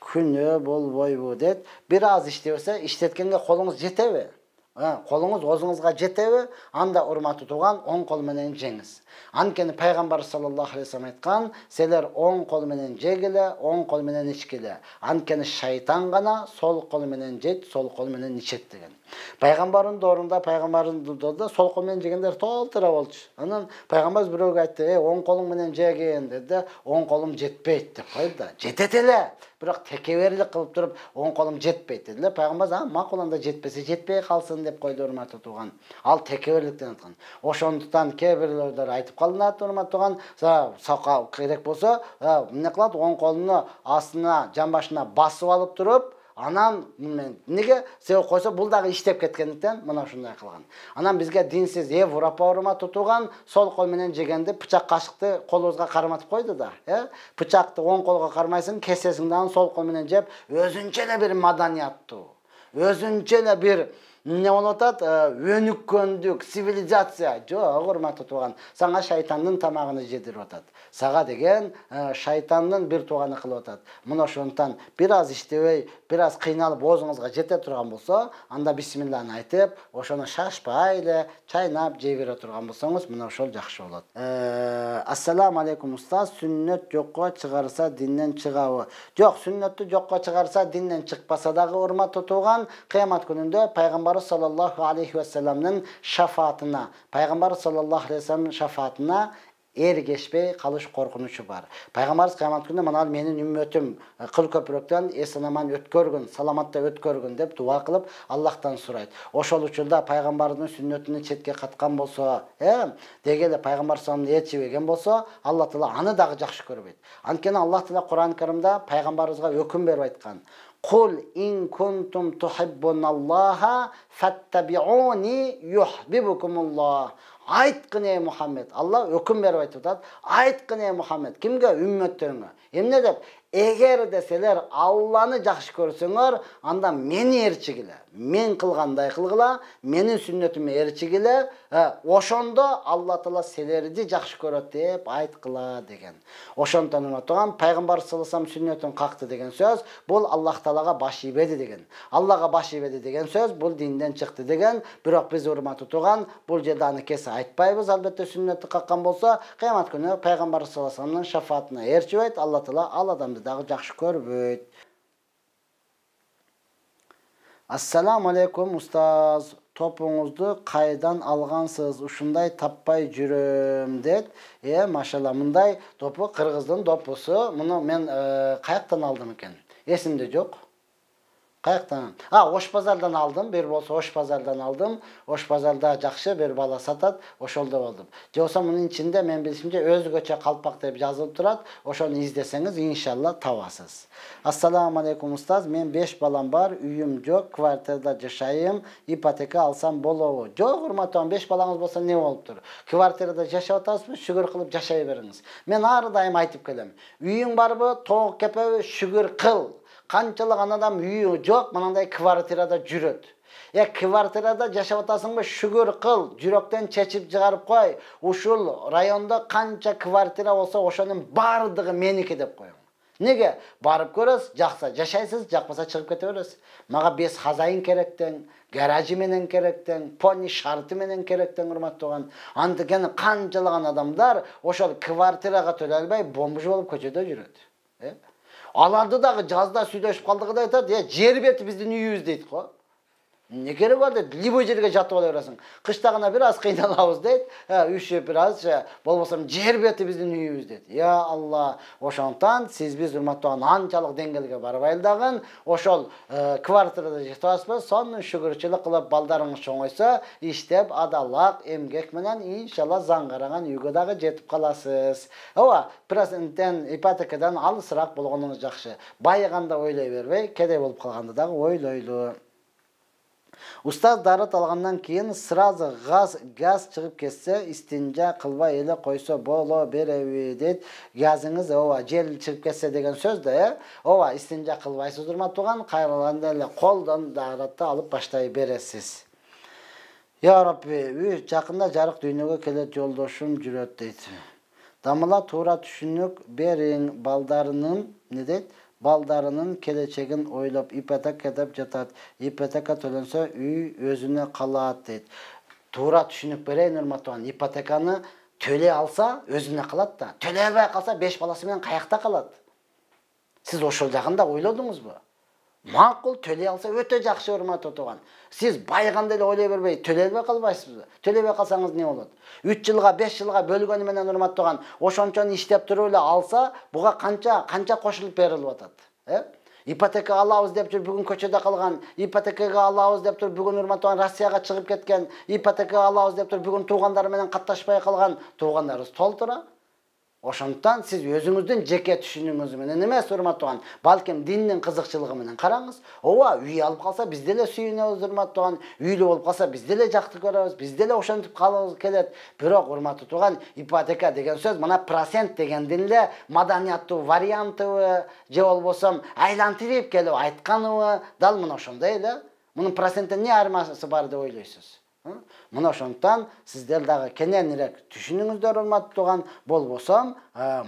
Күнөө болбойбу дейт. Бир аз иштебесе, иштеткенге колуңуз жетеби? Колуңуз өзүңүзгө жетеби? Анда урматтуу туган 10 кол менен жеңиз. Анткени пайгамбар саллаллаху алейхи вассалам айткан, силер 10 кол менен жегиле, 10 кол менен ичкиле. Анткени шайтан гана сол кол менен жейт, сол кол менен ичет деген. Пайгамбардын доорунда, пайгамбардын доорунда сол кол менен жегендер толтура болчу. Анан пайгамбар бирөөгө айтты, 10 колуң менен жегин деди, 10 колум жетпейт деп койду да. Жетет эле, бирок текеберлик кылып туруп 10 колум жетпейт деди. Пайгамбар макул анда жетпесе жетпей калсын деп койду, урматтуу туган. Ал текеберликтен айткан. Ошондуктан кээ бирлер айтып калынат, урматтуу туган, сакал керек болсо, эмне кылат, 10 колуну астына, жамбашына басып алып туруп, анан неге себеп койсо, бул дагы иштеп кеткендиктен мына ушундай кылган. Анан бизге динсиз Европа урматтуу туган, сол кол менен жегенди бычак кашыкты колубузга карматып койду да. Бычакты 10 колго кармайсың, кесесиң дагы сол кол менен жеп, өзүнчө эле бир маданияттуу, өзүнчө эле бир Ne болуп атат? Өнүккөндүк, цивилизация. Жок, урматтуу тууган. Сага шайтандын тамагын жедирип атат. Сага деген шайтандын бир тууганы кылып атат. Мына ошондон бир аз иштебей, бир аз кыйналып оозуңузга жете турган болсо, анда бисмиллахны айтып, ошону шашпай эле чайнап жей бере турган болсоңуз, мына ошол жакшы болот. Ассаламу алейкум устаз, сүннөт жокко чыгарса динден чыгабы? Жок, сүннөттү жокко чыгарса динден чыкпаса дагы урматтуу тууган, кыямат күнүндө пайгамбар саллаллаху алейхи ва салламдын шафаатына, пайгамбар саллаллаху алейхи ва салламдын шафаатына эргешпей калыш коркунучу бар. Пайгамбарыбыз кыямат күнүндө мына менин үммөтүм кыл көпүрөктөн эсен-аман өткөргүн, саламатта өткөргүн деп дуа кылып Аллахтан сурайт. Ошол учурда пайгамбардын сүннөтүнү четке каткан болсо, деги эле пайгамбар салламды ээрчибеген болсо, Алла Таала аны дагы жакшы көрбөйт. Анткени Аллах Таала Кур'ан Каримде пайгамбарыбызга өкүм берип айткан. Кул ин кунтум тухиббуналлаха фаттабиуни юхбибукумуллах. Айткын ey Muhammed. Алла өкүм берип айтып атат. Айткын ey Muhammed. Кимге? Үммөттөрүңө. Эмне деп? Эгер деселер Алланы жакшы көрсөңөр, анда мени ээрчигиле. Мен кылгандай кылгыла, менин сүннөтүмө ээрчигиле. Ошондо Алла Таала силерди жакшы көрөт деп айткыла деген. Ошондон турган пайгамбар саллаллаху алейхи ва саллям сүннөтүн какты деген сөз, бул Аллах Таалага баш ийбеди деген. Аллага баш ийбеди деген сөз, бул динден чыкты деген. Бирок биз урматтуу турган, бул жерде аны кесе айтпайбыз. Албетте сүннөттү каккан болсо, кыямат күнү пайгамбар саллаллаху алейхи ва салламдын шафаатына ээрчибейт. Алла Таала ал адамды дагы жакшы көрбөйт. Ассаламу алейкум устаз. Топуңузду кайдан алгансыз? Ушундай таппай жүрөм дейт. Машалла, мындай топу кыргыздын допусу. Муну мен каяктан алдым экен? Эсимде жок. Каяктан? Ош базардан алдым. Бир болсо Ош базардан алдым. Ош базарда жакшы бир бала сатат. Ошолдо болдум. Же болсо мунун ичинде мен билишимче өзгөчө калпак деп жазылып турат. Ошону издесеңиз иншалла табасыз. Ассаламу алейкум устаз. Мен 5 балам бар, үйүм жок, квартирада жашайм. Ипотека алсам болобу? Жок, урматтуу, 5 балаңыз болсо не болуптур? Квартирада жашап атасызбы? Шүгүр кылып жашай бериңиз. Мен ар дайым айтып келем. Үйүң барбы? Тоок кепеби? Шүгүр кыл. Канчалык адам үйү жок, мындай квартирада жүрөт. Квартирада жашап атасыңбы? Шүгүр кыл, жүрөктөн чечип чыгарып кой. Ушул райондо канча квартира болсо, ошонун бардыгы меники деп коюң. Неге? Барып көрөсүз, жакса жашайсыз, жакпаса чыгып кете бересиз. Мага 5 хазайын керектен, гаражы менен керектен, пони шарты менен керектен, урматтууган. Антыкен канчалаган адамдар ошол квартирага төлөй албай бомж болуп көчөдө жүрөт. Аларды дагы жазда сүйлөшүп калдыгы да айтат, жер бети биздин үйүбүз дейт го. Не керек бар дейт, любой жерге жатып ала бересиң. Кыштагына бир аз кыйналабыз дейт, үшүп бир аз, болбосо жер бети биздин үйүбүз дейт. Я Алла, ошондон сиз биз урматтуу анчалык деңгээлге барбайлы дагы, ошол квартирада жатасызбы, сонун шүгүрчүлүк кылып балдарыңыз чоңойсо, иштеп адалак, эмгек менен иншалла заңгараган үйгө дагы жетип каласыз. Проценттен, ипотекадан алысыраак болгонуңуз жакшы. Байыганда ойлой бербей, кедей болуп калганды дагы ойлойлу. Устаз, дарыт алгандан кийин сразу газ чыгып кетсе, истинжа кылбай эле койсо боло береби дейт. Газыңыз жел чыгып кетсе деген сөз да, истинжа кылбайсыз урматтууган, кайрылганда эле колдон дарытты алып баштай бересиз. Я Рабби, жакында жарык дүйнөгө келет жолдошум жүрөт дейт. Дамыла туура түшүнүк бериң, балдарынын, не дейт? Балдарынын келечегин ойлоп ипотека деп жатат. Ипотека төлөнсө үй өзүнө калат дейт. Туура түшүнүк берейин, урматтууган. Ипотеканы төлөй алса өзүнө калат да. Төлөй албай калса 5 баласы менен каякта калат. Сиз ошол жагында ойлодуңузбу? Макул, төлөй алса өтө жакшы, урматтуу тууган. Сиз байганда эле ойлой бербей, төлөй албай калбайсызбы? Төлөй калсаңыз не болот? 3 жылга, 5 жылга бөлгөнү менен урматтууган, ошончон иштеп туруп эле алса, буга канча кошулуп берилип атат? Ипотека алабыз деп жүр, бүгүн көчөдө калган, ипотекага алабыз деп тур, бүгүн урматтууган Россияга чыгып кеткен, ипотека алабыз деп тур, бүгүн туугандары менен катташпай калган, туугандарыбыз толтура. Ошондон сиз өзүңүздүн жеке түшүнүгүңүз менен эмес, урматтууган, балким диндин кызыкчылыгы менен караңыз. Үй алып калса биз деле сүйүнөбүз, урматтууган, үйлүү болуп калса биз деле жакты көрөбүз, биз деле ошентип калабыз келет. Бирок, урматтуу тууган, ипотека деген сөз мына процент дегендин эле маданияттуу вариантыбы, же болбосо айлантырып келип айтканыбы, дал мына ошондой эле. Мунун процентте не айырмасы бар деп ойлойсуз? Мына ошондуктан сиздер дагы кененирээк түшүнүңүздөр, урматтуу тууган. Болбосо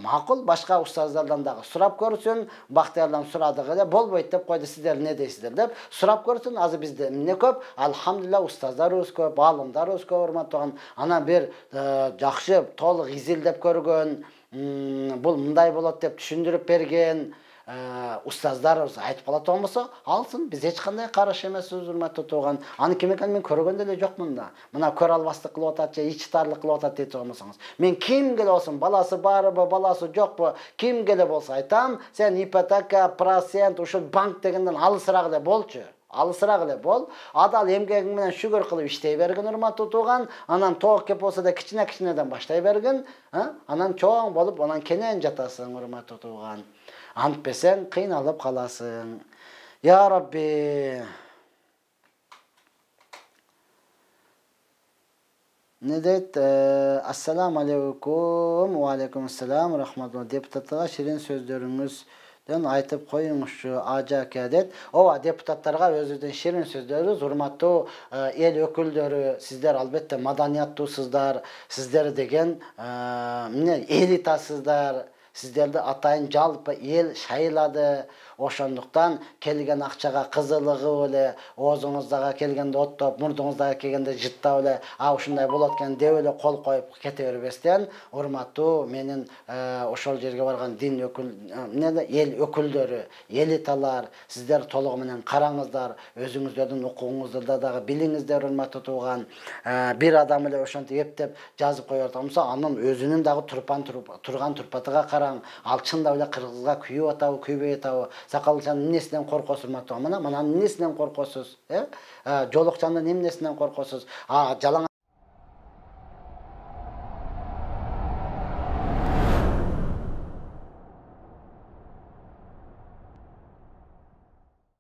макул башка устаздардан дагы сурап көрсүн. Бактыярдан сурадык эле, болбойт деп койду, сиздер эмне дейсиздер деп сурап көрсүн. Азыр бизде эмне көп? Алхамдулилла, устаздарыбыз көп, аалымдарыбыз көп, урматтуу тууган. Анан бир жакшы, толук изилдеп көргөн, бул мындай болот деп түшүндүрүп берген устаздарыбыз айтып калат болмосо, алсын, биз эч кандай каршы эмеспиз, урматтуу тууган. Аны ким экенин мен көргөн деле жокмун да. Мына көрө албастык кылып атат же ичтарлык кылып атат дейт болмосоңуз. Мен кимге болсун, баласы барбы, баласы жокпу, кимге эле болсо айтам, сен ипотека, процент, ушул банк дегенден алысыраак эле болчу. Алысыраак эле бол. Адал эмгегиң менен шүгүр кылып иштей бергин, урматтуу тууган. Анан тоок кеп болсо да кичинеден баштай бергин, анан чоң болуп, анан кенен жатасың, урматтуу тууган. Антпесең кыйналып каласың. Я Rabbi. Ne deyt? Assalamu aleykum. Wa aleykum assalam. Rahmatullah. Deputatlara şirin sözlörüңүздөн айтып коюңузчу, ажаке дейт. Ооба, депутаттарга өзүбүздүн ширин сөздөрүбүз, урматтуу эл өкүлдөрү, сиздер албетте маданияттуусуздар, сиздер деген элитасыздар. Сиздерди атайын жалпы эл шайлады. Ошондуктан келген акчага кызылыгып эле, оозуңуздага келгенде оттоп, мурдуңуздага келгенде жыттап эле, ушундай болот экен деп эле кол коюп кете бербестен, урматтуу менин ошол жерге барган дин эл өкүлдөрү, элиталар, сиздер толугу менен караңыздар, өзүңүздөрдүн укугуңузду дагы билиңиздер, урматтуу тууган. Бир адам эле ошентип эптеп жазып коюп атамса, анын өзүнүн дагы турган турпатыга караң. Ал чындап эле кыргызга күйүп атабы, күйбөй атабы? Сакалчан эмнесинен коркосуз, урматтуу? Мына эмнесинен коркосуз? Жолукчандын эмнесинен коркосуз? Жалаң